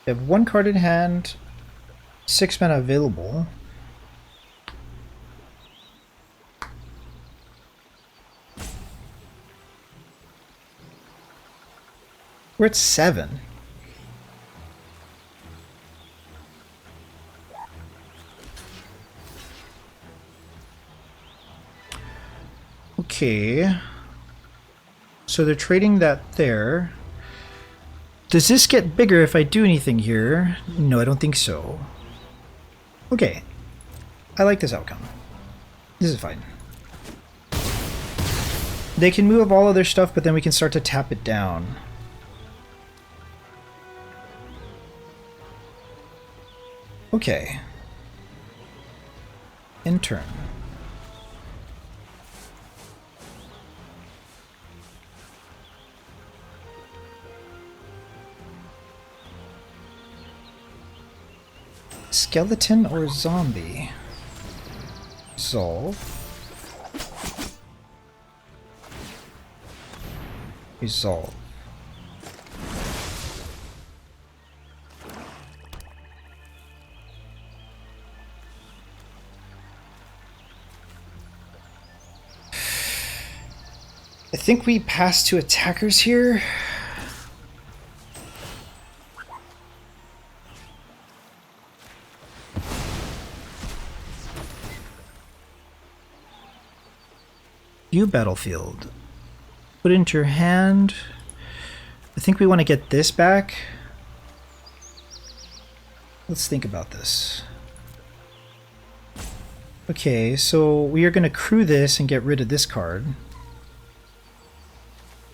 Speaker 1: They have 1 card in hand, 6 mana available. We're at 7. Okay. So they're trading that there. Does this get bigger if I do anything here? No, I don't think so. Okay. I like this outcome. This is fine. They can move all of their stuff, but then we can start to tap it down. Okay. In turn. Skeleton or zombie? Resolve. Resolve. I think we pass to attackers here. View battlefield. Put it into your hand. I think we want to get this back. Let's think about this. Okay, so we are going to crew this and get rid of this card.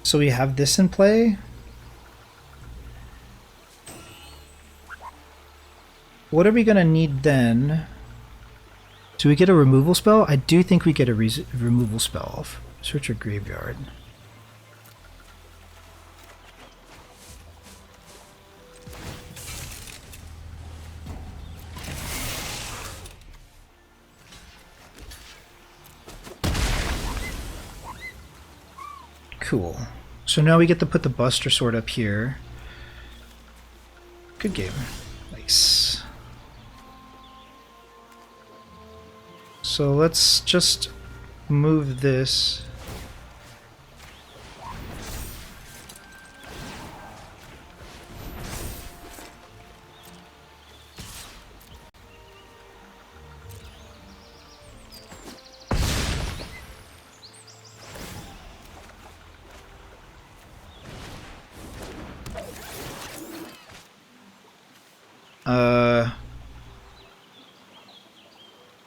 Speaker 1: So we have this in play. What are we going to need then? Do we get a removal spell? I do think we get a removal spell. Search your graveyard. Cool. So now we get to put the Buster Sword up here. Good game. Nice. So let's just move this.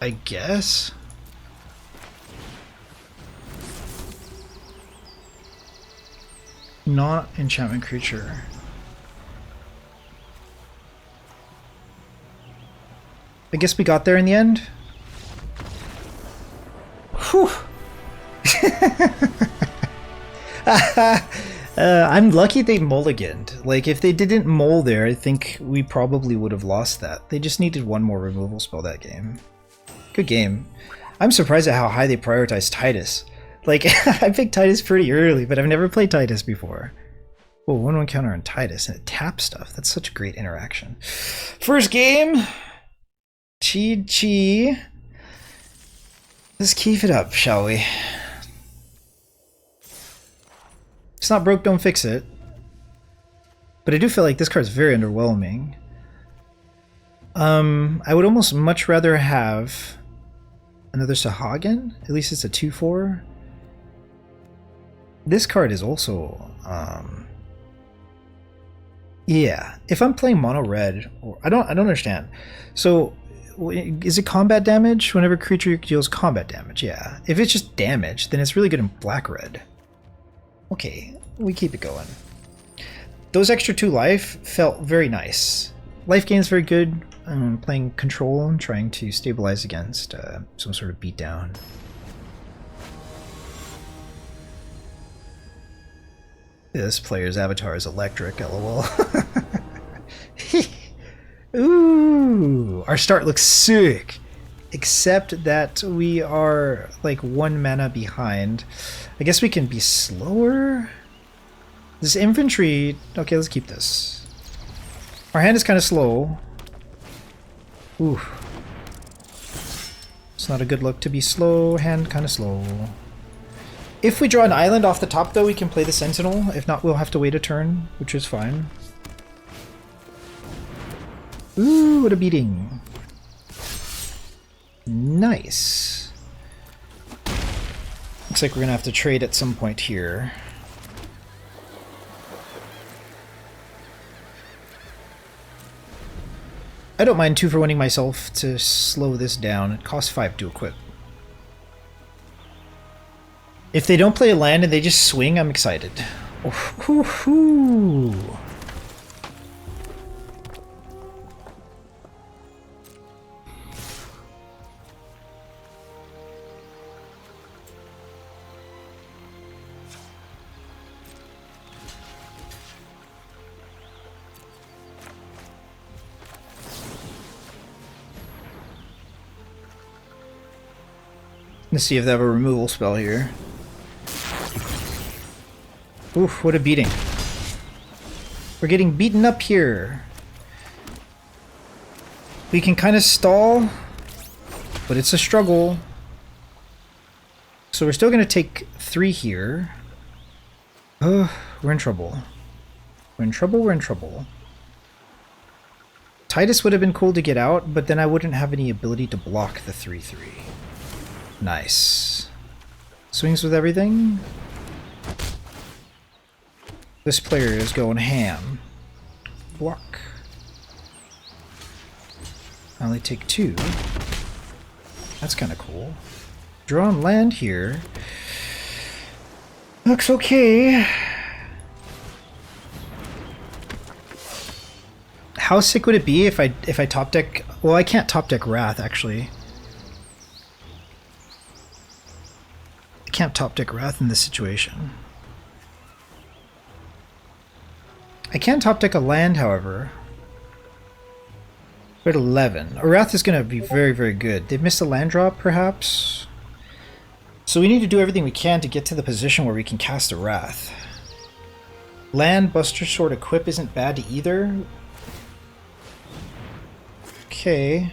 Speaker 1: I guess. Not enchantment creature. I guess we got there in the end. Whew. I'm lucky they mulliganed. Like, if they didn't mull there, I think we probably would have lost that. They just needed one more removal spell that game. Good game. I'm surprised at how high they prioritized Titus. Like, I picked Titus pretty early, but I've never played Titus before. Whoa, 1/1 counter on Titus and it taps stuff. That's such a great interaction. First game. Chi. Let's keep it up, shall we? It's not broke, don't fix it. But I do feel like this card's very underwhelming. I would almost much rather have another Sahagin. At least it's a 2/4. This card is also, yeah. If I'm playing mono red, or I don't understand. So, is it combat damage? Whenever creature deals combat damage, yeah. If it's just damage, then it's really good in black red. Okay, we keep it going. Those extra 2 life felt very nice. Life gain is very good. Playing control and trying to stabilize against some sort of beatdown. This player's avatar is electric, lol. Ooh, our start looks sick. Except that we are like 1 mana behind. I guess we can be slower? This infantry... Okay, let's keep this. Our hand is kind of slow. Ooh. It's not a good look to be slow. Hand kind of slow. If we draw an island off the top, though, we can play the Sentinel. If not, we'll have to wait a turn, which is fine. Ooh, what a beating. Nice. Looks like we're gonna have to trade at some point here. I don't mind 2-for-1ing myself to slow this down. It costs 5 to equip. If they don't play a land and they just swing, I'm excited. Ooh. Let's see if they have a removal spell here. Oof, what a beating. We're getting beaten up here. We can kind of stall, but it's a struggle. So we're still going to take 3 here. Oh, we're in trouble. We're in trouble, we're in trouble. Titus would have been cool to get out, but then I wouldn't have any ability to block the 3-3. Nice. Swings with everything. This player is going ham. Block. I only take 2. That's kind of cool. Draw on land here. Looks okay. How sick would it be if I top deck? Well, I can't top deck Wrath actually. I can't top deck Wrath in this situation. I can top deck a land, however. We're at 11. A Wrath is going to be very, very good. They've missed a land drop, perhaps. So we need to do everything we can to get to the position where we can cast a Wrath. Land, Buster Sword, Equip isn't bad either. Okay.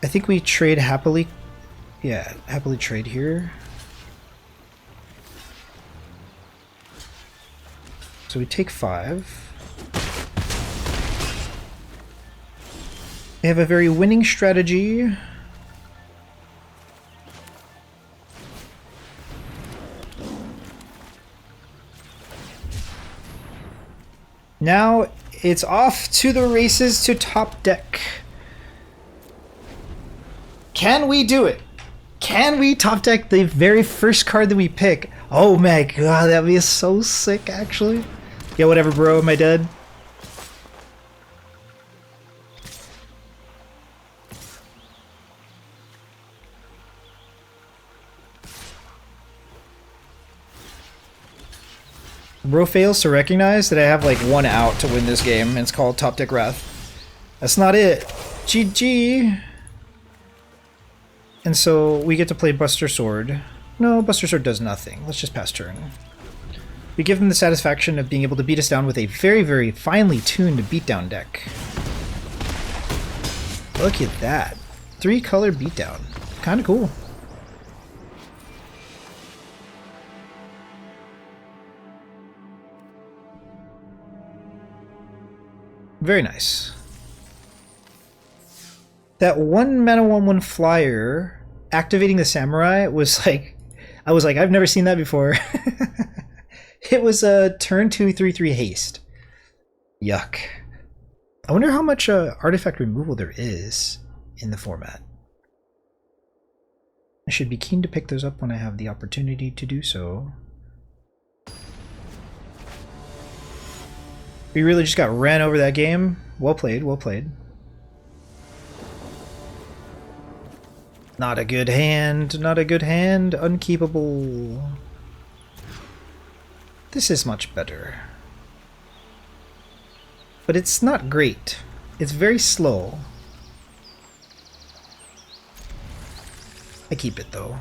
Speaker 1: I think we trade happily. Yeah, happily trade here. So we take 5. We have a very winning strategy. Now it's off to the races to top deck. Can we do it? Can we top deck the very first card that we pick? Oh my god, that'd be so sick actually. Yeah, whatever bro, am I dead? Bro fails to recognize that I have like 1 out to win this game, and it's called Top Deck Wrath. That's not it. GG. And so we get to play Buster Sword. No, Buster Sword does nothing. Let's just pass turn. We give them the satisfaction of being able to beat us down with a very, very finely tuned beatdown deck. Look at that. 3-color beatdown. Kind of cool. Very nice. That 1-mana 1/1 flyer activating the samurai was like, I was like, I've never seen that before. It was a turn 2 3/3 haste. Yuck. I wonder how much artifact removal there is in the format. I should be keen to pick those up when I have the opportunity to do so. We really just got ran over that game. Well played, well played. Not a good hand, not a good hand. Unkeepable. This is much better. But it's not great. It's very slow. I keep it though.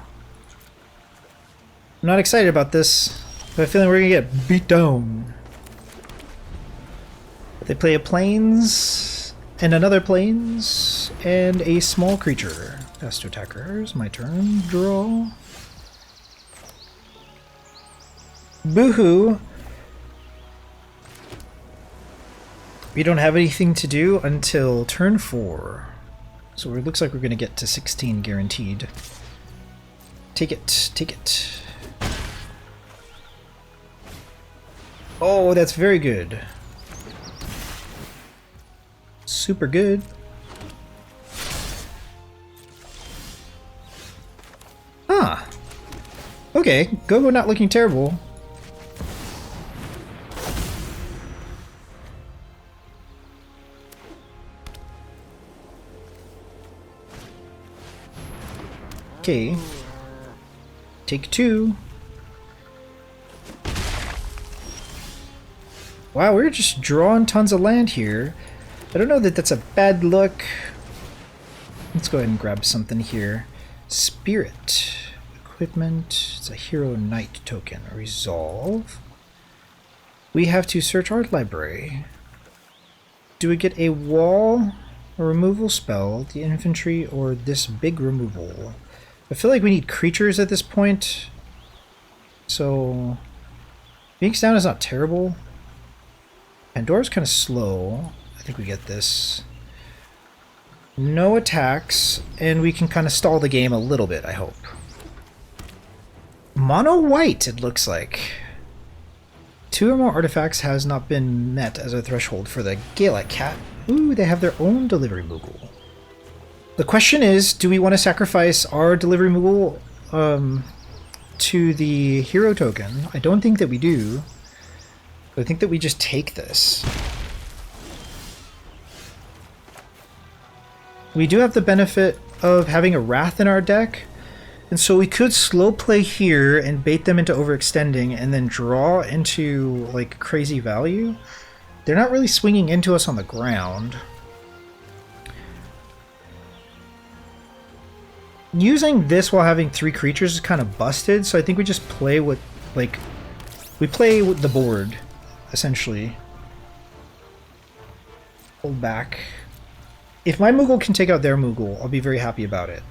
Speaker 1: I'm not excited about this. I have a feeling we're gonna get beat down. They play a plains, and another plains, and a small creature. Pass to attackers. My turn. Draw. Boohoo! We don't have anything to do until turn 4. So it looks like we're going to get to 16 guaranteed. Take it. Take it. Oh, that's very good. Super good. Ah. Okay, Go-Go not looking terrible. Okay. Take 2. Wow, we're just drawing tons of land here. I don't know that that's a bad look. Let's go ahead and grab something here. Spirit. Equipment. It's a Hero Knight token. Resolve. We have to search our library. Do we get a wall, a removal spell, the infantry, or this big removal? I feel like we need creatures at this point. So Phoenix down is not terrible. Pandora's kind of slow. I think we get this. No attacks, and we can kind of stall the game a little bit, I hope. Mono white, it looks like. 2 or more artifacts has not been met as a threshold for the Gaelic cat. Ooh, they have their own delivery Moogle. The question is, do we want to sacrifice our delivery Moogle to the hero token? I don't think that we do. I think that we just take this. We do have the benefit of having a Wrath in our deck, and so we could slow play here and bait them into overextending and then draw into like crazy value. They're not really swinging into us on the ground. Using this while having 3 creatures is kind of busted, so I think we just play with, like, we play with the board, essentially. Hold back. If my Moogle can take out their Moogle, I'll be very happy about it.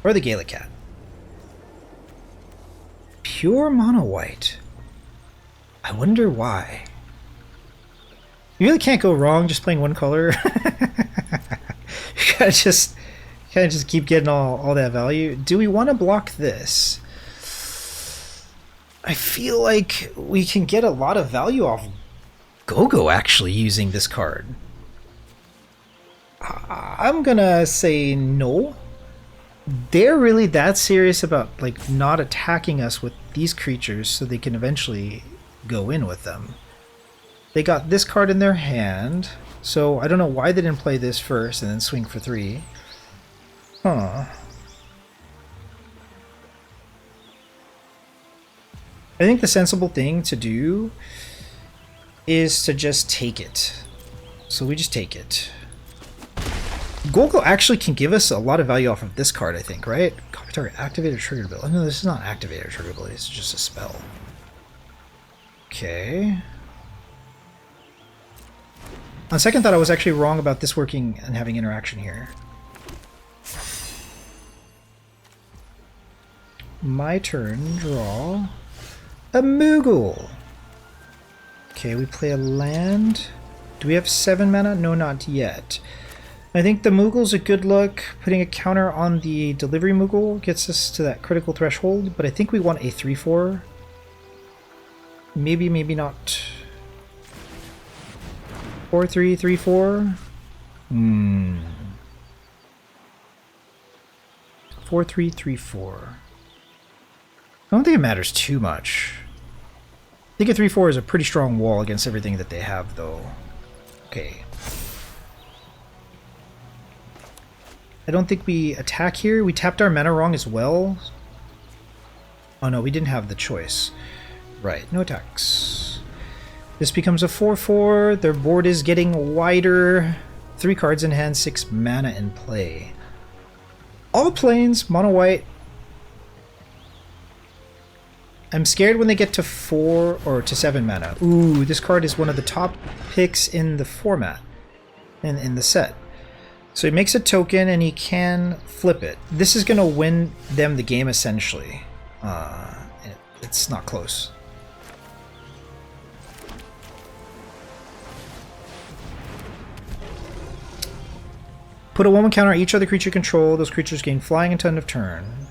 Speaker 1: Or the Gaelic cat. Pure mono white. I wonder why. You really can't go wrong just playing one color. You gotta just keep getting all that value. Do we want to block this? I feel like we can get a lot of value off Go-Go actually using this card. I'm gonna say no. They're really that serious about like not attacking us with these creatures so they can eventually go in with them. They got this card in their hand, so I don't know why they didn't play this first and then swing for 3. Huh. I think the sensible thing to do is to just take it. So we just take it. Golgo actually can give us a lot of value off of this card, I think, right? Copy target activated triggered ability. Oh, no, this is not activated triggered ability, it's just a spell. Okay. On second thought, I was actually wrong about this working and having interaction here. My turn, draw a Moogle. Okay, we play a land. Do we have 7 mana? No, not yet. I think the Moogle's a good look. Putting a counter on the delivery Moogle gets us to that critical threshold, but I think we want a 3/4. Maybe, maybe not. 4/3, 3/4. 4/3, 3/4. I don't think it matters too much. I think a 3/4 is a pretty strong wall against everything that they have, though. Okay. I don't think we attack here. We tapped our mana wrong as well. Oh no, we didn't have the choice. Right, no attacks. This becomes a 4/4. Their board is getting wider. 3 cards in hand, 6 mana in play. All planes, mono white. I'm scared when they get to 4 or to 7 mana. Ooh, this card is one of the top picks in the format, in the set. So he makes a token and he can flip it. This is going to win them the game, essentially. It's not close. Put a 1/1 counter on each other creature control. Those creatures gain flying until end of turn.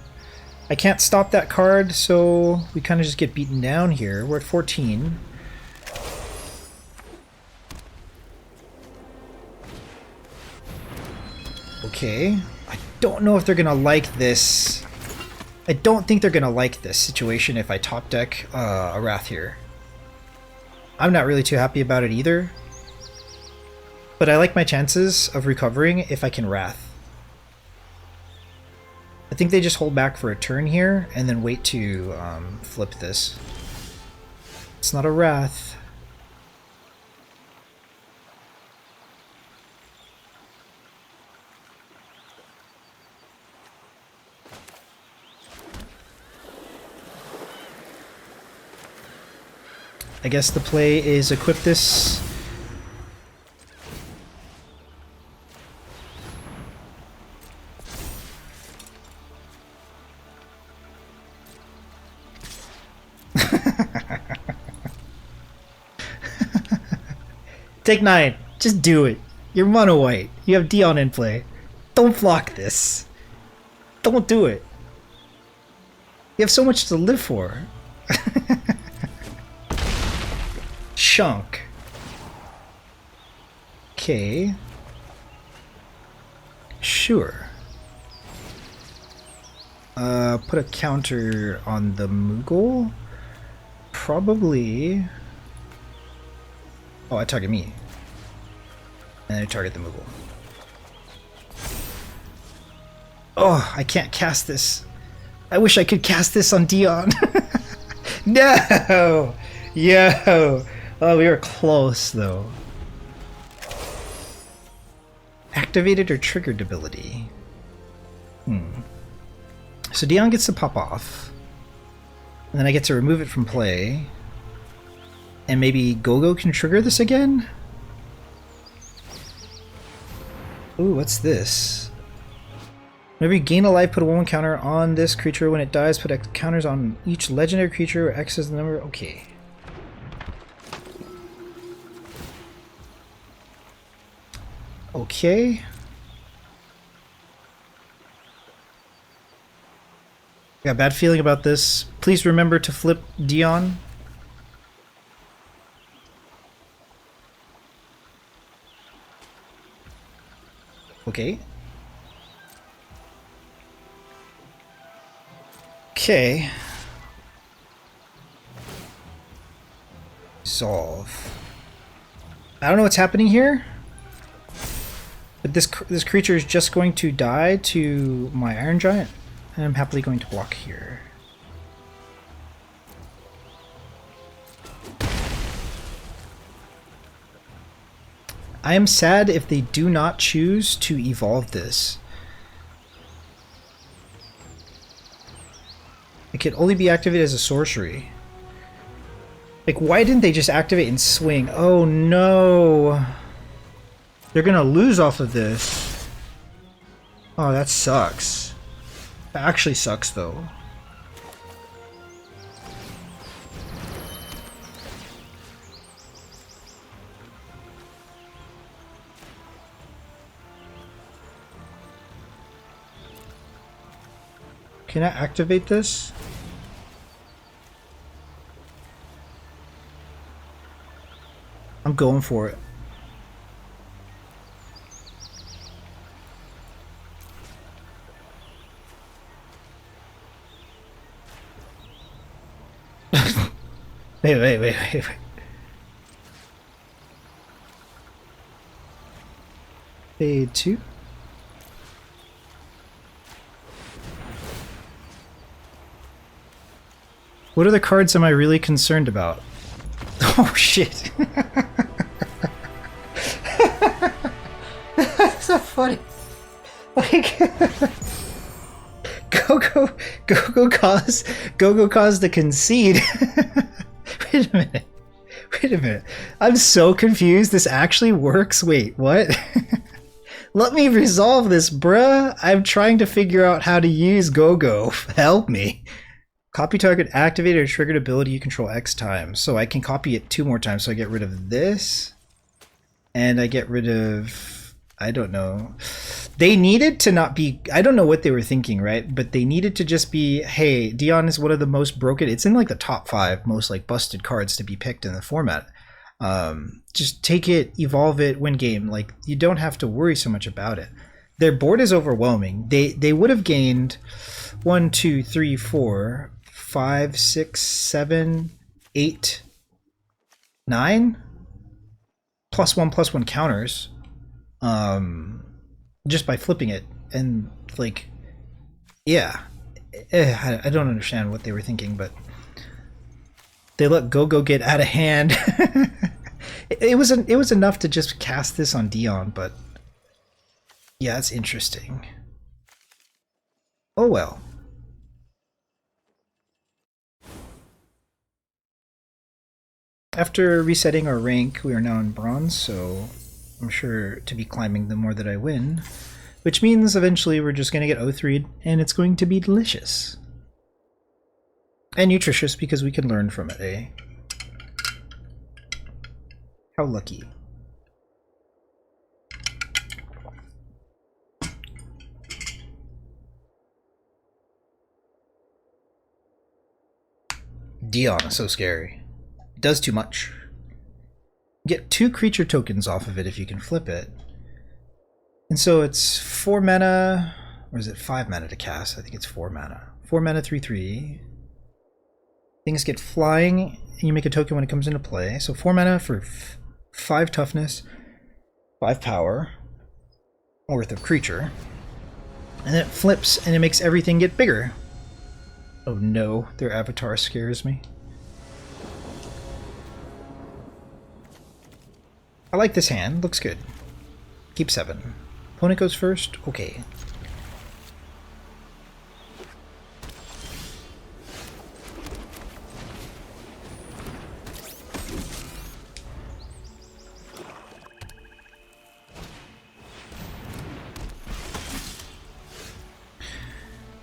Speaker 1: I can't stop that card, so we kind of just get beaten down here. We're at 14. Okay. I don't know if they're going to like this. I don't think they're going to like this situation if I top deck a Wrath here. I'm not really too happy about it either. But I like my chances of recovering if I can Wrath. I think they just hold back for a turn here and then wait to flip this. It's not a Wrath. I guess the play is equip this. Take 9. Just do it. You're mono white. You have Dion in play. Don't block this. Don't do it. You have so much to live for. Chunk. Okay. Sure. Put a counter on the Moogle. Probably. Oh, I target me. And I target the Moogle. Oh, I can't cast this. I wish I could cast this on Dion. No! Yo! Oh, we were close, though. Activated or triggered ability. So Dion gets to pop off. And then I get to remove it from play. And maybe Gogo can trigger this again? Ooh, what's this? Whenever you gain a life, put a 1/1 counter on this creature. When it dies, put X counters on each legendary creature where X is the number. Okay. Okay. I got a bad feeling about this. Please remember to flip Dion. Okay. Okay. Resolve. I don't know what's happening here, but this creature is just going to die to my Iron Giant, and I'm happily going to block here. I am sad if they do not choose to evolve this. It can only be activated as a sorcery. Like, why didn't they just activate and swing? Oh no! They're gonna lose off of this. Oh, that sucks. That actually sucks, though. Can I activate this? I'm going for it. Wait. Fade 2. What other cards am I really concerned about? Oh shit. That's so funny. Like Gogo caused the concede. Wait a minute. I'm so confused. This actually works. Wait, what? Let me resolve this, bruh. I'm trying to figure out how to use Gogo. Help me. Copy target activated or triggered ability you control X times. So I can copy it 2 more times. So I get rid of this. And I get rid of... I don't know. They needed to not be... I don't know what they were thinking, right? But they needed to just be, hey, Dion is one of the most broken... It's in like the top 5 most like busted cards to be picked in the format. Just take it, evolve it, win game. Like, you don't have to worry so much about it. Their board is overwhelming. They would have gained 1, 2, 3, 4... 5, 6, 7, 8, 9 +1/+1 counters just by flipping it. And like, yeah, I don't understand what they were thinking, but they let Gogo get out of hand. it was enough to just cast this on Dion, but yeah, it's interesting. Oh well. After resetting our rank, we are now in bronze, so I'm sure to be climbing the more that I win, which means eventually we're just going to get O3'd, and it's going to be delicious. And nutritious, because we can learn from it, eh? How lucky. Dion is so scary. It does too much. Get 2 creature tokens off of it if you can flip it. And so it's 4 mana, or is it 5 mana to cast? I think it's 4 mana. 4 mana, 3/3. Things get flying, and you make a token when it comes into play. So 4 mana for 5 toughness, 5 power, worth of creature. And then it flips, and it makes everything get bigger. Oh no, their avatar scares me. I like this hand, looks good. Keep 7. Opponent goes first? Okay.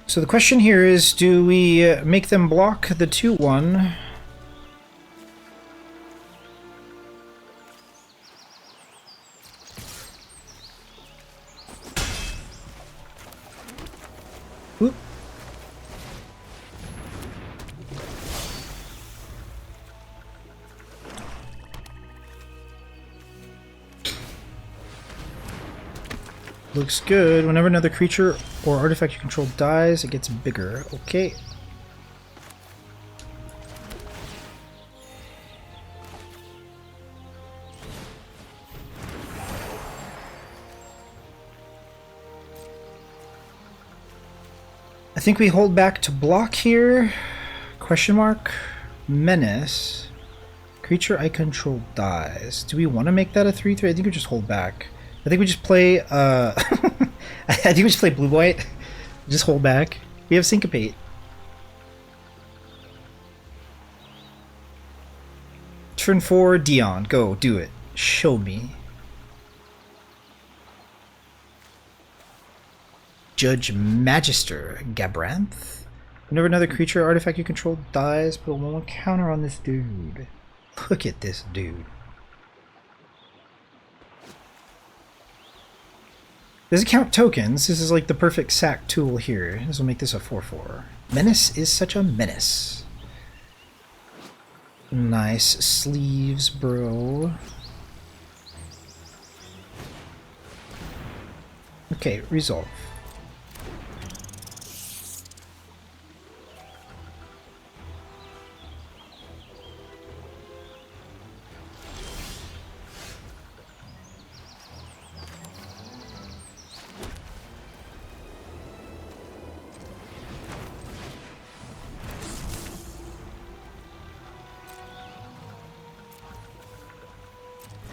Speaker 1: So the question here is, do we make them block the 2/1? Oop. Looks good. Whenever another creature or artifact you control dies, it gets bigger. Okay. I think we hold back to block here. Question mark. Menace. Creature I control dies. Do we want to make that a 3/3? I think we just hold back. I think we just play, I think we just play blue-white. Just hold back. We have Syncopate. Turn 4, Dion. Go, do it. Show me. Judge Magister. Gabranth. Whenever another creature or artifact you control dies, put 1/1 counter on this dude. Look at this dude. Does it count tokens? This is like the perfect sack tool here. This will make this a 4/4. Menace is such a menace. Nice sleeves, bro. Okay, resolve.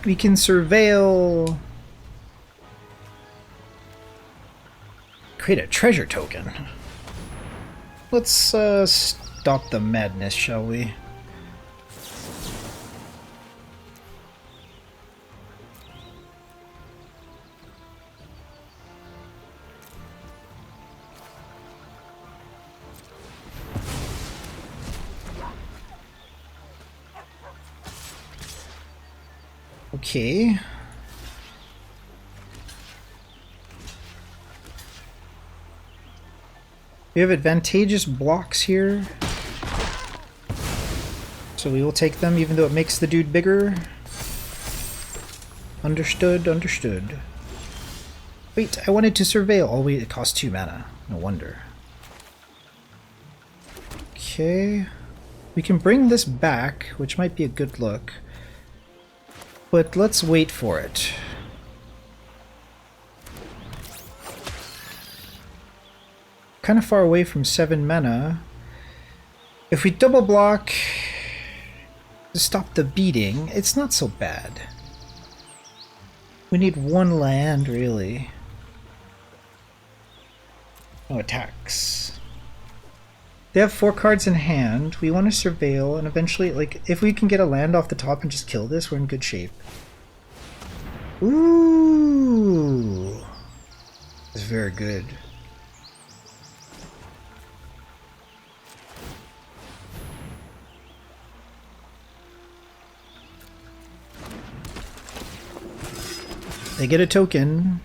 Speaker 1: We can surveil. Create a treasure token. Let's stop the madness, shall we? Okay. We have advantageous blocks here. So we will take them even though it makes the dude bigger. Understood, understood. Wait, I wanted to surveil. Oh wait, it costs 2 mana. No wonder. Okay. We can bring this back, which might be a good look. But let's wait for it. Kind of far away from 7 mana. If we double block to stop the beating, it's not so bad. We need 1 land, really. No attacks. They have 4 cards in hand. We want to surveil, and eventually, like, if we can get a land off the top and just kill this, we're in good shape. Ooh. It's very good. They get a token.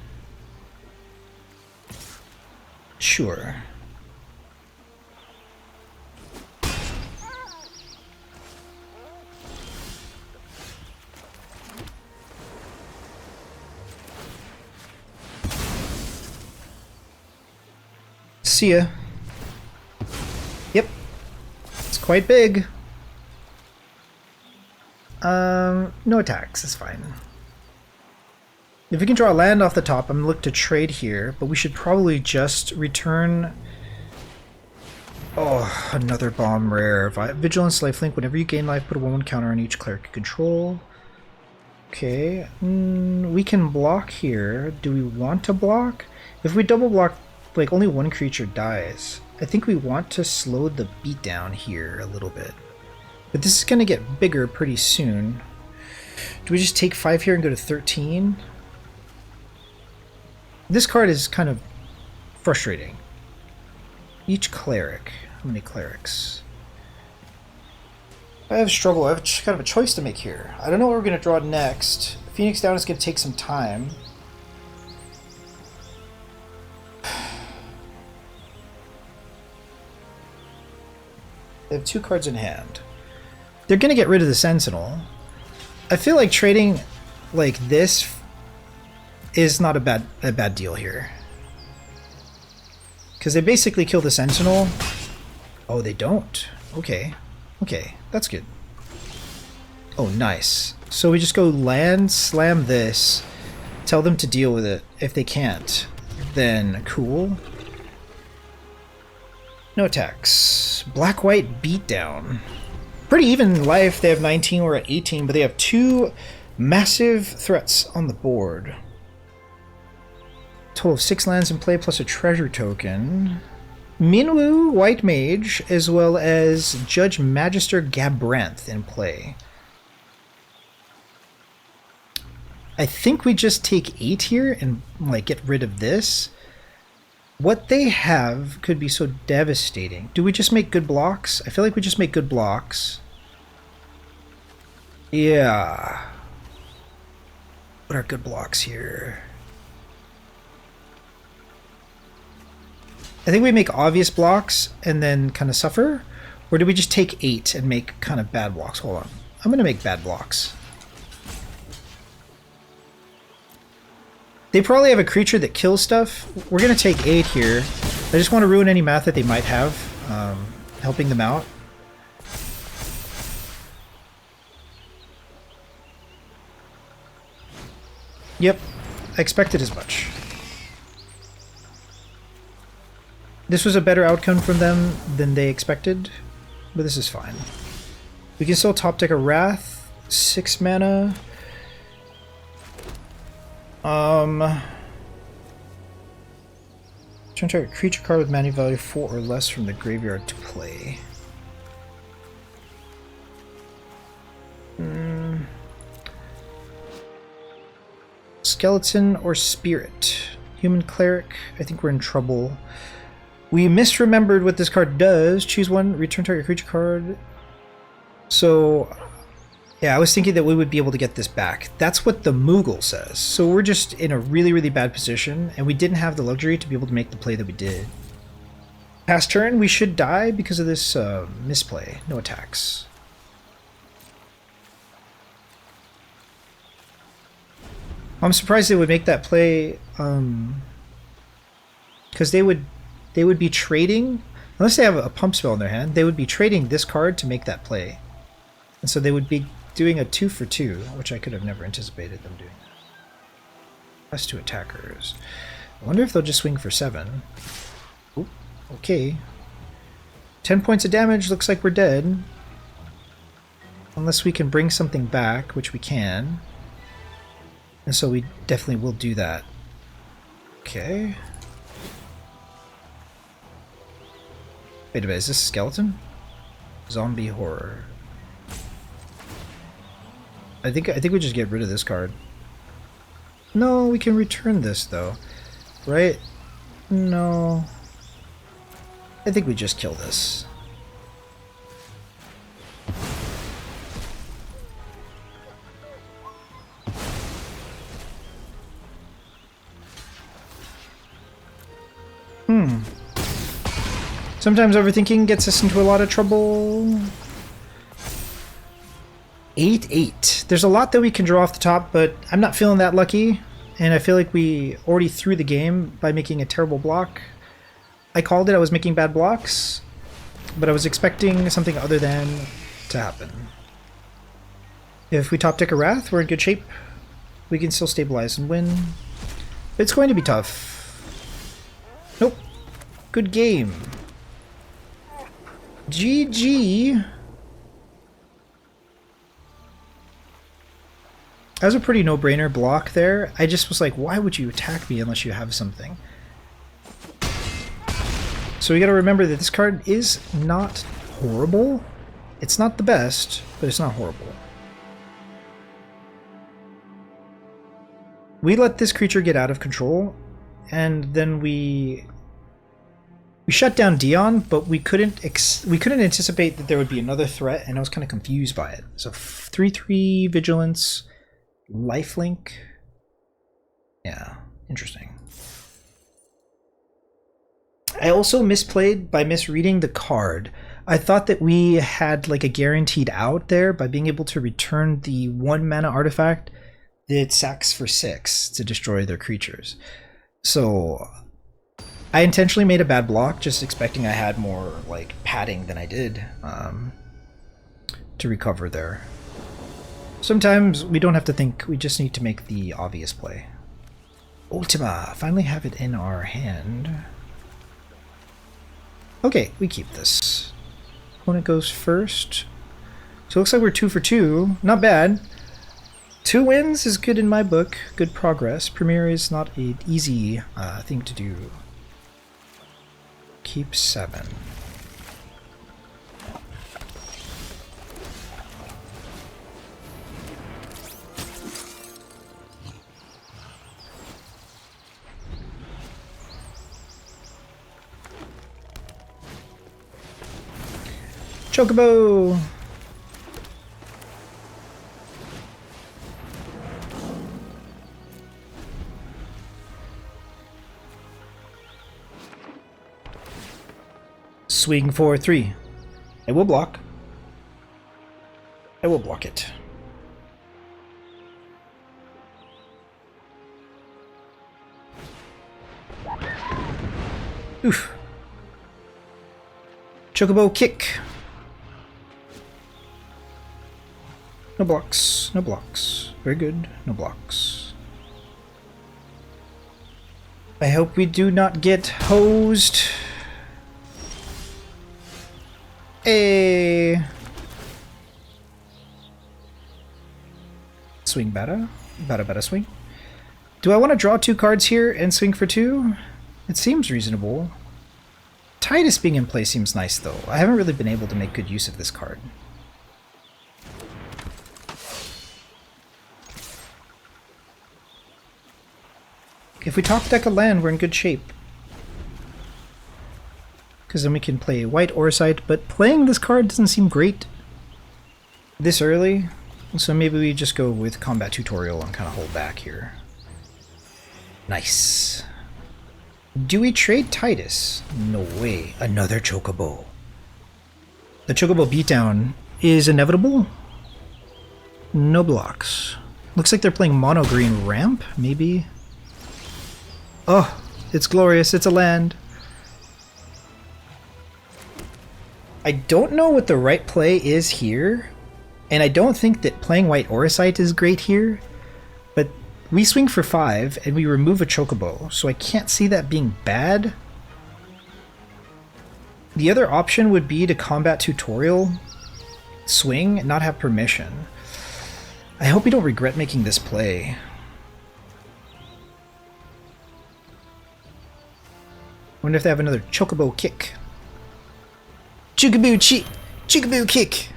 Speaker 1: Sure. See ya. Yep. It's quite big. No attacks, that's fine. If we can draw land off the top, I'm gonna look to trade here, but we should probably just return... Oh, another bomb rare. Vigilance, lifelink. Whenever you gain life, put a 1/1 counter on each cleric you control. Okay. We can block here. Do we want to block? If we double block, like, only one creature dies. I think we want to slow the beat down here a little bit. But this is going to get bigger pretty soon. Do we just take 5 here and go to 13? This card is kind of frustrating. Each cleric. How many clerics? I have a struggle. I have kind of a choice to make here. I don't know what we're going to draw next. Phoenix Down is going to take some time. They have 2 cards in hand. They're going to get rid of the Sentinel. I feel like trading like this is not a bad deal here. Because they basically kill the Sentinel. Oh, they don't. Okay. Okay, that's good. Oh, nice. So we just go land, slam this, tell them to deal with it. If they can't, then cool. No attacks. Black-white beatdown. Pretty even life. They have 19, we're at 18, but they have 2 massive threats on the board. Total of 6 lands in play plus a treasure token. Minwu, White Mage, as well as Judge Magister Gabranth in play. I think we just take 8 here and like get rid of this. What they have could be so devastating. Do we just make good blocks? I feel like we just make good blocks. Yeah. What are good blocks here? I think we make obvious blocks and then kind of suffer. Or do we just take 8 and make kind of bad blocks? Hold on. I'm going to make bad blocks. They probably have a creature that kills stuff. We're going to take 8 here. I just want to ruin any math that they might have, helping them out. Yep, I expected as much. This was a better outcome from them than they expected, but this is fine. We can still top deck a Wrath, 6 mana. Turn target creature card with mana value 4 or less from the graveyard to play. Skeleton or Spirit? Human Cleric, I think we're in trouble. We misremembered what this card does. Choose one, return target creature card. So, yeah, I was thinking that we would be able to get this back. That's what the Moogle says. So we're just in a really, really bad position, and we didn't have the luxury to be able to make the play that we did. Past turn, we should die because of this misplay. No attacks. I'm surprised they would make that play, because they would be trading, unless they have a pump spell in their hand, they would be trading this card to make that play. And so they would be doing a 2 for 2, which I could have never anticipated them doing. Plus 2 attackers. I wonder if they'll just swing for 7. Oop, okay. 10 points of damage, looks like we're dead. Unless we can bring something back, which we can. And so we definitely will do that. Okay. Wait a minute, is this a skeleton? Zombie horror. I think we just get rid of this card. No, we can return this though. Right? No. I think we just kill this. Sometimes overthinking gets us into a lot of trouble. 8-8. There's a lot that we can draw off the top, but I'm not feeling that lucky. And I feel like we already threw the game by making a terrible block. I called it. I was making bad blocks, but I was expecting something other than to happen. If we top deck a Wrath, we're in good shape. We can still stabilize and win. It's going to be tough. Nope. Good game. GG. That was a pretty no-brainer block there. I just was like, why would you attack me unless you have something? So we gotta remember that this card is not horrible. It's not the best, but it's not horrible. We let this creature get out of control, and then we shut down Dion, but we couldn't anticipate that there would be another threat, and I was kind of confused by it. So 3/3 Vigilance, Lifelink. Yeah, interesting. I also misplayed by misreading the card. I thought that we had like a guaranteed out there by being able to return the 1 mana artifact that sacks for 6 to destroy their creatures. So I intentionally made a bad block, just expecting I had more like padding than I did to recover there. Sometimes we don't have to think, we just need to make the obvious play. Ultima, finally have it in our hand. Okay, we keep this. Opponent goes first. So it looks like we're 2 for 2. Not bad. 2 wins is good in my book. Good progress. Premier is not an easy thing to do. Keep 7. Chocobo! Swing for 3. I will block. I will block it. Oof. Chocobo kick. No blocks. No blocks. Very good. No blocks. I hope we do not get hosed. A swing bada. Bada swing. Do I want to draw 2 cards here and swing for 2? It seems reasonable. Titus being in play seems nice though. I haven't really been able to make good use of this card. If we top deck a land, we're in good shape. Because then we can play white Orsite, but playing this card doesn't seem great this early. So maybe we just go with Combat Tutorial and kind of hold back here. Nice. Do we trade Titus? No way. Another Chocobo. The Chocobo beatdown is inevitable. No blocks. Looks like they're playing mono green ramp, maybe. Oh, it's glorious. It's a land. I don't know what the right play is here, and I don't think that playing white Orisite is great here, but we swing for 5 and we remove a Chocobo, so I can't see that being bad. The other option would be to Combat Tutorial, swing, and not have permission. I hope we don't regret making this play. Wonder if they have another Chocobo kick. Chocobo chi! Chocobo kick!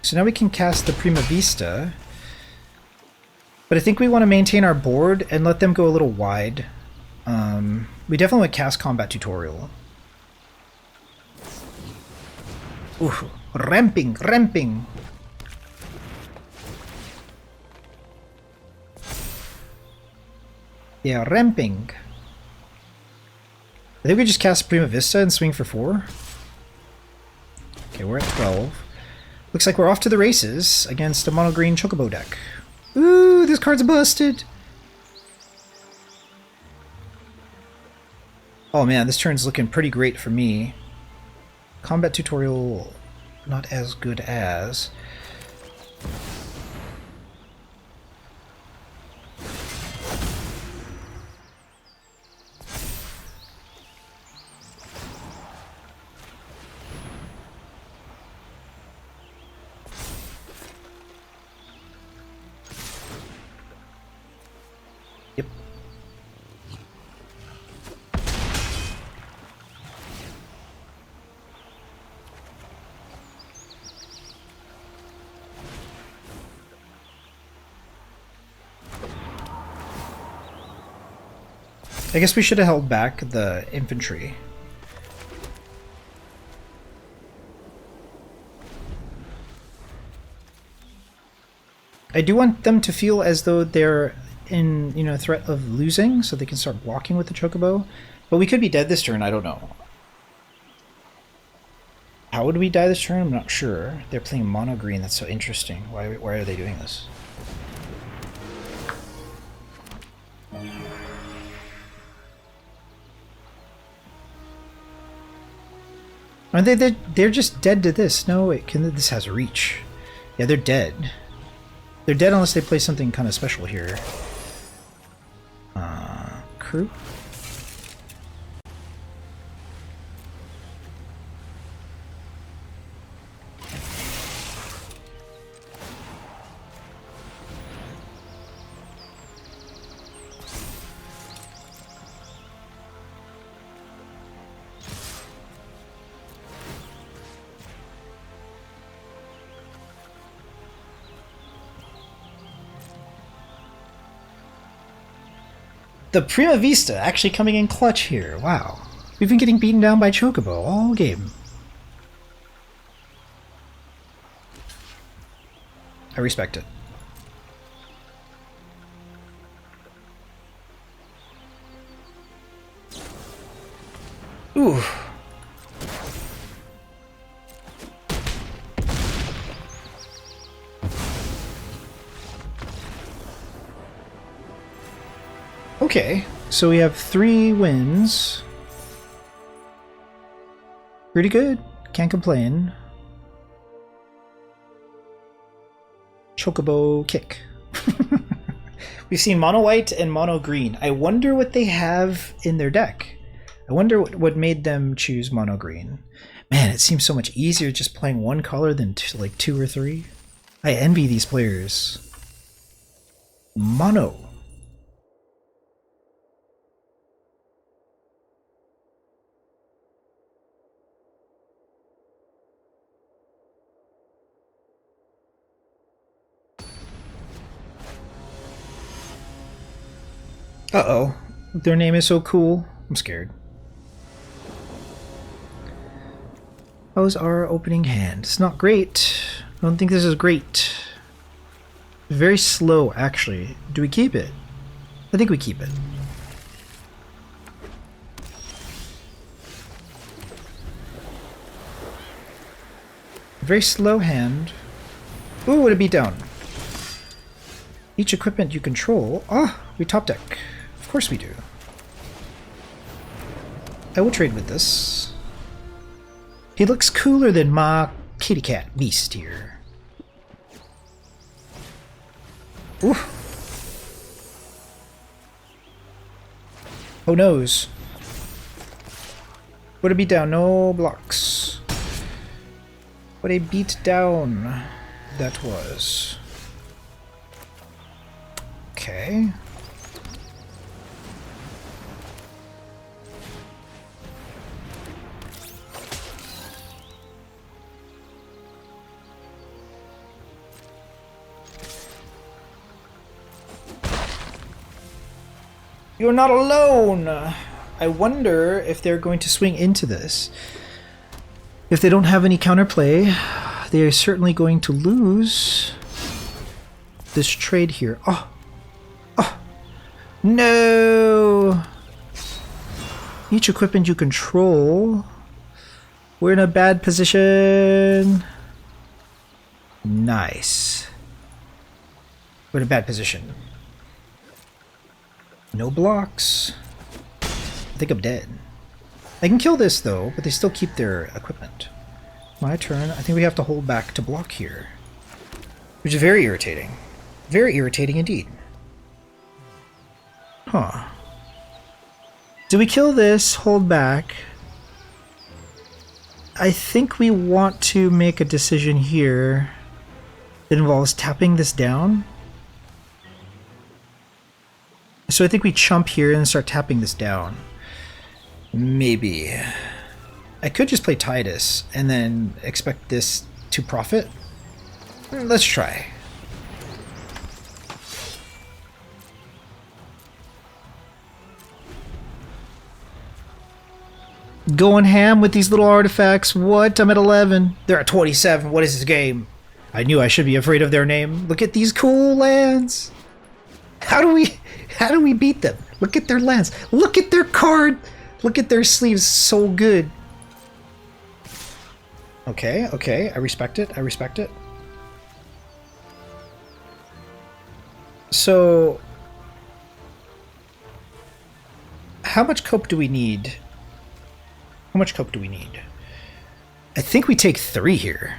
Speaker 1: So now we can cast the Prima Vista, but I think we want to maintain our board and let them go a little wide. We definitely would cast Combat Tutorial. Ooh, ramping, ramping. Yeah, ramping. I think we just cast Prima Vista and swing for 4. Okay, we're at 12. Looks like we're off to the races against a mono green Chocobo deck. Ooh, this card's busted! Oh man, this turn's looking pretty great for me. Combat tutorial, not as good as. Yep. I guess we should have held back the infantry. I do want them to feel as though they're in, threat of losing, so they can start blocking with the Chocobo. But we could be dead this turn, I don't know. How would we die this turn? I'm not sure. They're playing mono green, that's so interesting. Why are they doing this? Are they're just dead to this? No, wait, this has reach. Yeah, they're dead. They're dead unless they play something kind of special here. Crew? The Prima Vista actually coming in clutch here. Wow. We've been getting beaten down by Chocobo all game. I respect it. Ooh. Okay, so we have 3 wins. Pretty good. Can't complain. Chocobo kick. We've seen mono white and mono green. I wonder what they have in their deck. I wonder what made them choose mono green. Man, it seems so much easier just playing one color than like 2 or 3. I envy these players. Mono. Uh-oh. Their name is so cool. I'm scared. How's our opening hand? It's not great. I don't think this is great. Very slow, actually. Do we keep it? I think we keep it. Very slow hand. Ooh, what a beatdown. Each equipment you control. Ah, we top deck. Of course we do. I will trade with this. He looks cooler than my kitty cat beast here. Ooh. Oh noes. What a beat down, no blocks. What a beat down that was. Okay. You're not alone! I wonder if they're going to swing into this. If they don't have any counterplay, they are certainly going to lose this trade here. Oh! Oh! No! Each equipment you control. We're in a bad position. Nice. We're in a bad position. No blocks. I think I'm dead. I can kill this though, but they still keep their equipment. My turn. I think we have to hold back to block here. Which is very irritating. Very irritating indeed. Huh. Do we kill this, hold back? I think we want to make a decision here that involves tapping this down. So I think we chump here and start tapping this down. Maybe. I could just play Titus and then expect this to profit. Let's try. Going ham with these little artifacts. What? I'm at 11. They're at 27. What is this game? I knew I should be afraid of their name. Look at these cool lands. How do we beat them? Look at their lands. Look at their card. Look at their sleeves. So good. Okay, okay. I respect it. I respect it. So, how much cope do we need? How much cope do we need? I think we take 3 here.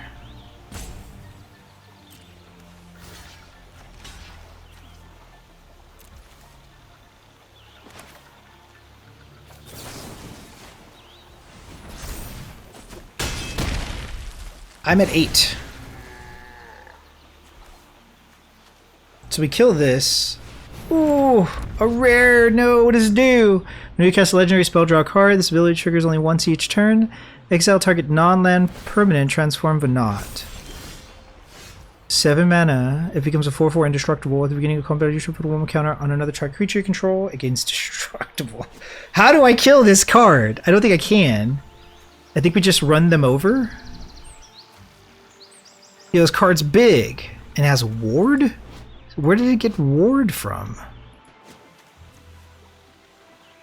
Speaker 1: I'm at 8. So we kill this. Ooh, a rare. No, what does it do? When you cast a legendary spell, draw a card. This ability triggers only once each turn. Exile target non-land permanent, transform Venat. 7 mana. It becomes a 4/4 indestructible. At the beginning of combat, you should put a 1 counter on another target creature you control against destructible. How do I kill this card? I don't think I can. I think we just run them over. Yeah, this card's big and has ward? Where did it get ward from?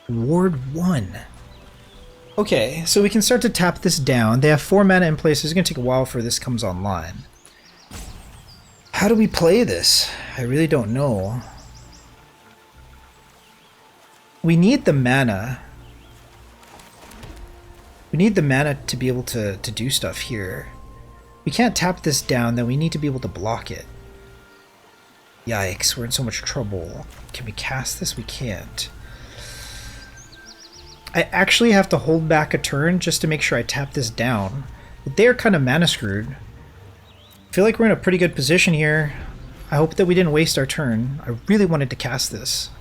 Speaker 1: Ward 1. Okay, so we can start to tap this down. They have 4 mana in place. It's going to take a while for this comes online. How do we play this? I really don't know. We need the mana. We need the mana to be able to do stuff here. We can't tap this down, then we need to be able to block it. Yikes, we're in so much trouble. Can we cast this? We can't. I actually have to hold back a turn just to make sure I tap this down. But they're kind of mana screwed. I feel like we're in a pretty good position here. I hope that we didn't waste our turn. I really wanted to cast this.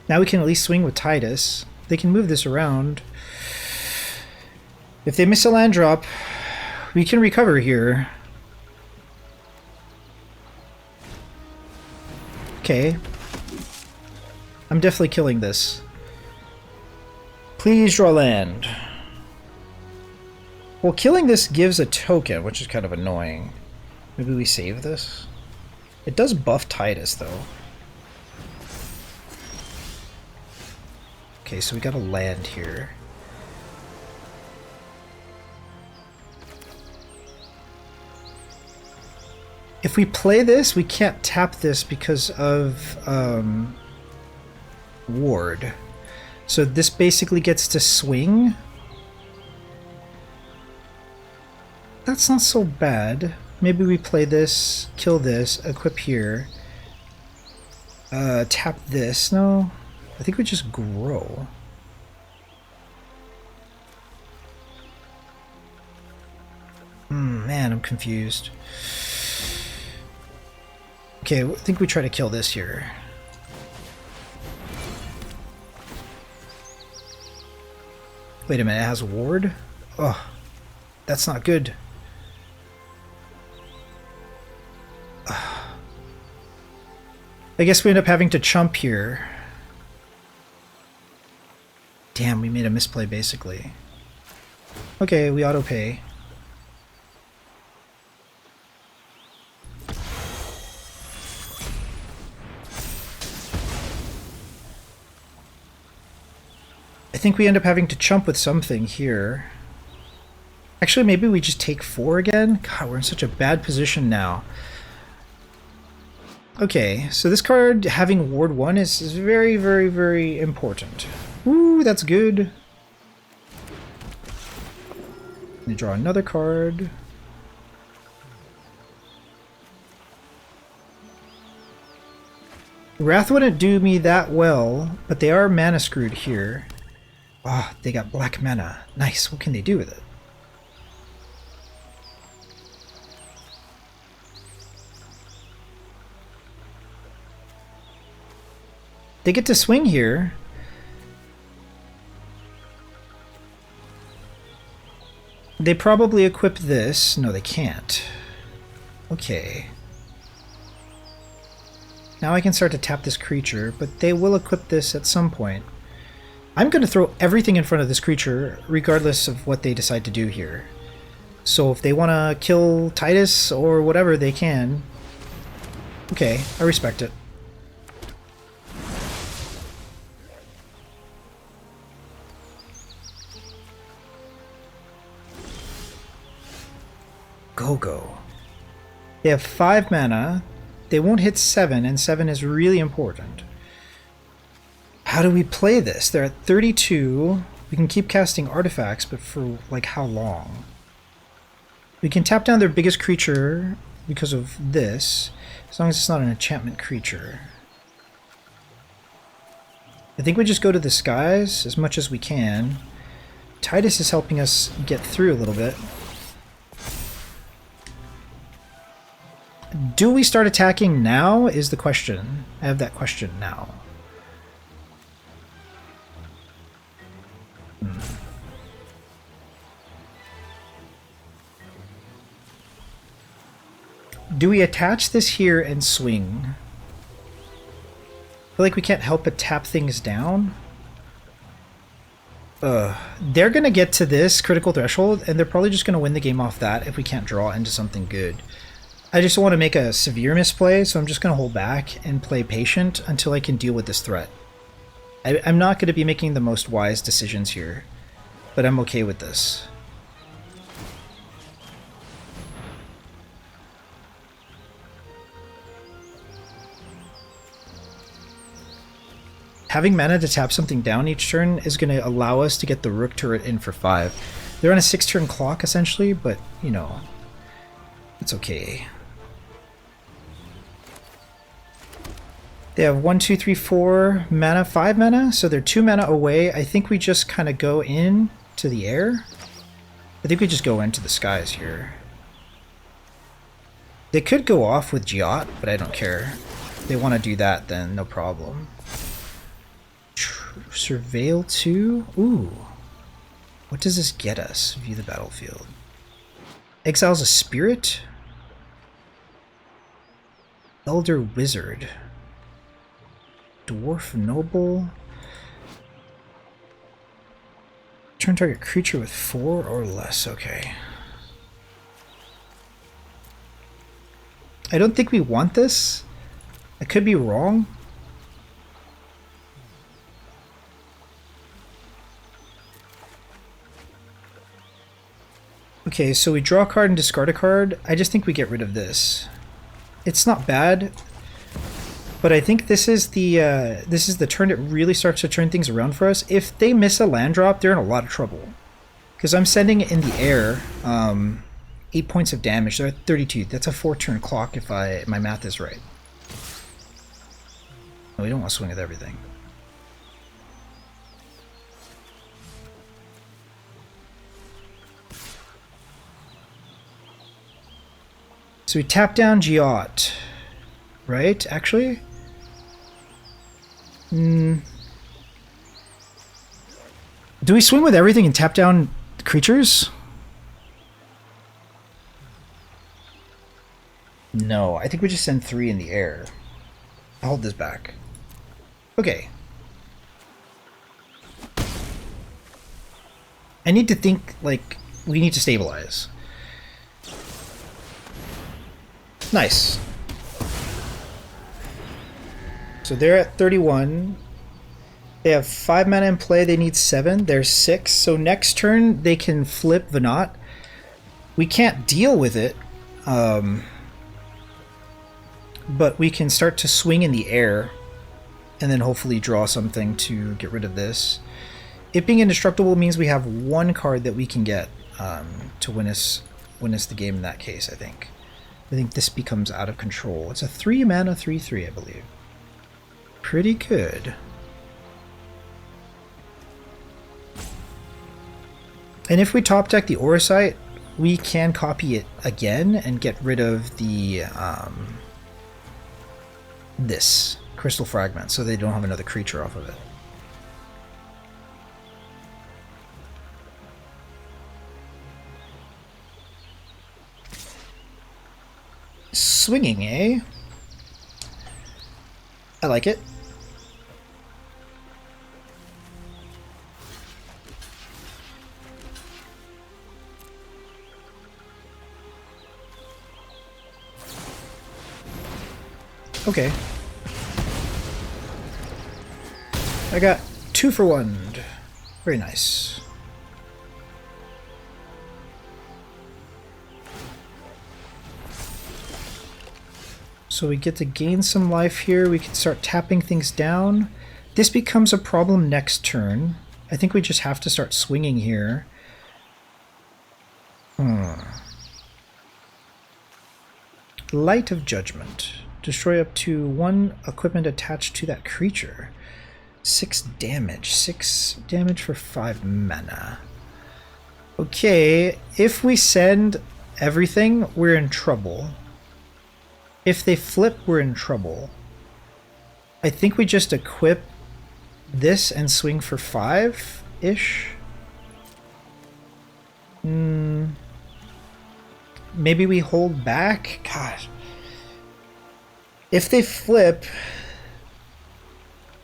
Speaker 1: Now we can at least swing with Titus. They can move this around. If they miss a land drop, we can recover here. Okay. I'm definitely killing this. Please draw land. Well, killing this gives a token, which is kind of annoying. Maybe we save this? It does buff Titus, though. Okay, so we got a land here. If we play this, we can't tap this because of ward. So this basically gets to swing. That's not so bad. Maybe we play this, kill this, equip here. Tap this. No. I think we just grow. Man, I'm confused. Okay, I think we try to kill this here. Wait a minute, it has ward? Oh, that's not good. I guess we end up having to chump here. damn, we made a misplay basically. Okay, we auto pay. I think we end up having to chump with something here. Actually, maybe we just take 4 again? God, we're in such a bad position now. Okay, so this card having Ward 1 is very, very, very important. Ooh, that's good. Let me draw another card. Wrath wouldn't do me that well, but they are mana screwed here. Ah, oh, they got black mana. Nice, what can they do with it? They get to swing here. They probably equip this. No, they can't. Okay. Now I can start to tap this creature, but they will equip this at some point. I'm going to throw everything in front of this creature, regardless of what they decide to do here. So if they want to kill Titus or whatever, they can. Okay, I respect it. Go. They have 5 mana. They won't hit 7, and 7 is really important. How do we play this? They're at 32. We can keep casting artifacts, but for like how long? We can tap down their biggest creature because of this, as long as it's not an enchantment creature. I think we just go to the skies as much as we can. Titus is helping us get through a little bit. Do we start attacking now is the question. I have that question now. Do we attach this here and swing? I feel like we can't help but tap things down. They're gonna get to this critical threshold, and they're probably just gonna win the game off that if we can't draw into something good. I just want to make a severe misplay, so I'm just gonna hold back and play patient until I can deal with this threat. I'm not going to be making the most wise decisions here, but I'm okay with this. Having mana to tap something down each turn is going to allow us to get the Rook turret in for 5. They're on a 6-turn clock, essentially, but, you know, it's okay. They have 1, 2, 3, 4 mana, 5 mana, so they're 2 mana away. I think we just kind of go in to the air. I think we just go into the skies here. They could go off with Giot, but I don't care. If they want to do that, then no problem. Surveil 2? Ooh. What does this get us? View the battlefield. Exiles a spirit? Elder Wizard. Dwarf Noble. Turn target creature with 4 or less. Okay. I don't think we want this. I could be wrong. Okay, so we draw a card and discard a card. I just think we get rid of this. It's not bad. But I think this is the turn it really starts to turn things around for us. If they miss a land drop, they're in a lot of trouble. Because I'm sending it in the air, 8 points of damage. They're at 32. That's a 4-turn clock if my math is right. No, we don't want to swing with everything. So we tap down Giot, right? Actually? Do we swing with everything and tap down creatures? No, I think we just send 3 in the air. I'll hold this back. Okay. I need to think, like, we need to stabilize. Nice. So they're at 31. They have 5 mana in play. They need 7. There's 6. So next turn, they can flip Venat. We can't deal with it. But we can start to swing in the air. And then hopefully draw something to get rid of this. It being indestructible means we have 1 card that we can get to win us the game in that case, I think. I think this becomes out of control. It's a 3 mana 3/3, I believe. Pretty good. And if we top deck the Auracite, we can copy it again and get rid of the this Crystal Fragment, so they don't have another creature off of it. Swinging, eh? I like it. Okay. I got 2 for 1. Very nice. So we get to gain some life here. We can start tapping things down. This becomes a problem next turn. I think we just have to start swinging here. Light of Judgment. Destroy up to 1 equipment attached to that creature. 6 damage. 6 damage for 5 mana. Okay, if we send everything, we're in trouble. If they flip, we're in trouble. I think we just equip this and swing for 5-ish. Maybe we hold back? God. If they flip,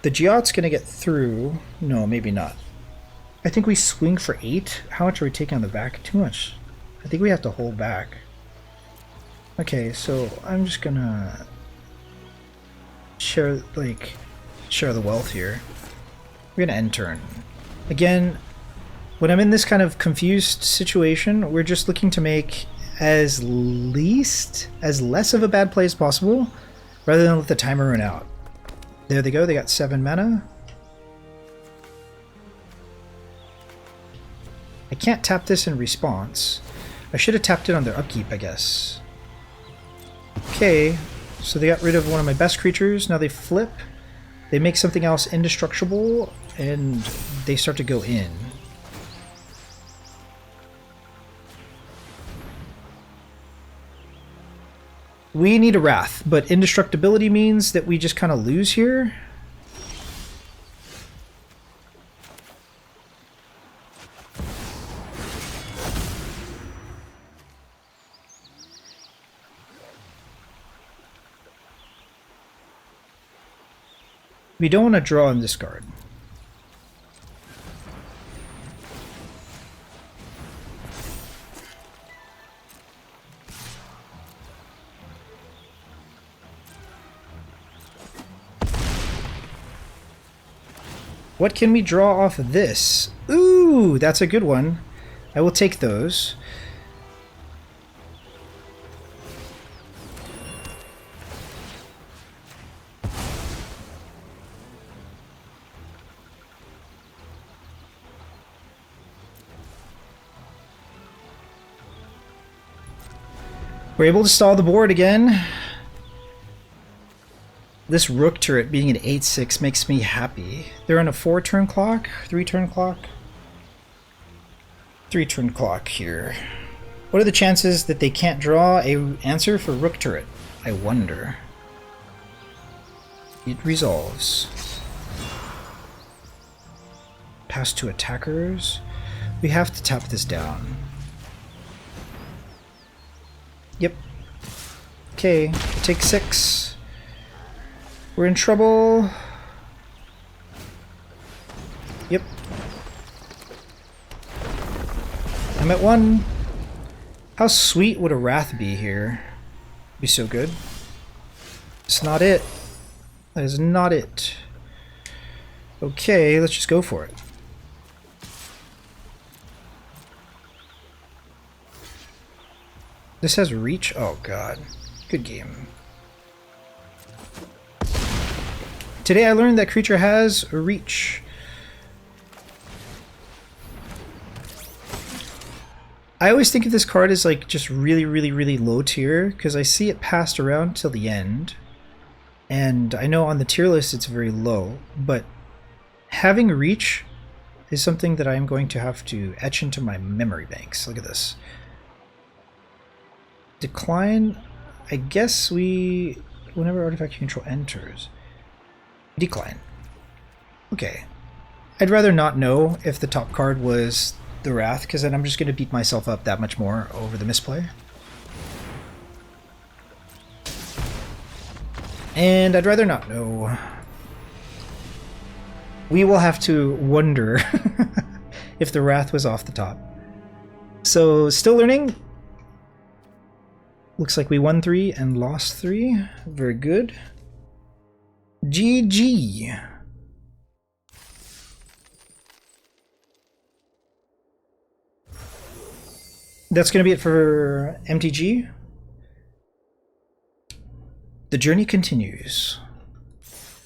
Speaker 1: the Geot's going to get through. No, maybe not. I think we swing for 8. How much are we taking on the back? Too much. I think we have to hold back. Okay, so I'm just gonna share the wealth here. We're gonna end turn. Again, when I'm in this kind of confused situation, we're just looking to make as less of a bad play as possible, rather than let the timer run out. There they go, they got 7 mana. I can't tap this in response. I should have tapped it on their upkeep, I guess. Okay, so they got rid of one of my best creatures. Now they flip. They make something else indestructible, and they start to go in. We need a Wrath, but indestructibility means that we just kind of lose here. We don't want to draw and discard. What can we draw off of this? Ooh, that's a good one. I will take those. We're able to stall the board again. This Rook turret being an 8/6 makes me happy. They're on a 4-turn clock? 3-turn clock? 3-turn clock here. What are the chances that they can't draw a answer for Rook turret? I wonder. It resolves. Pass to attackers. We have to tap this down. Yep. Okay, take 6. We're in trouble. Yep. I'm at 1. How sweet would a Wrath be here? Be so good. It's not it. That is not it. Okay, let's just go for it. This has reach? Oh god. Good game. Today I learned that creature has reach. I always think of this card as like just really low tier because I see it passed around till the end. And I know on the tier list it's very low, but having reach is something that I'm going to have to etch into my memory banks. Look at this. Decline, I guess whenever artifact control enters. Decline. Okay. I'd rather not know if the top card was the Wrath, because then I'm just going to beat myself up that much more over the misplay. And I'd rather not know. We will have to wonder if the Wrath was off the top. So, still learning. Looks like we won 3 and lost 3. Very good. GG. That's going to be it for MTG. The journey continues.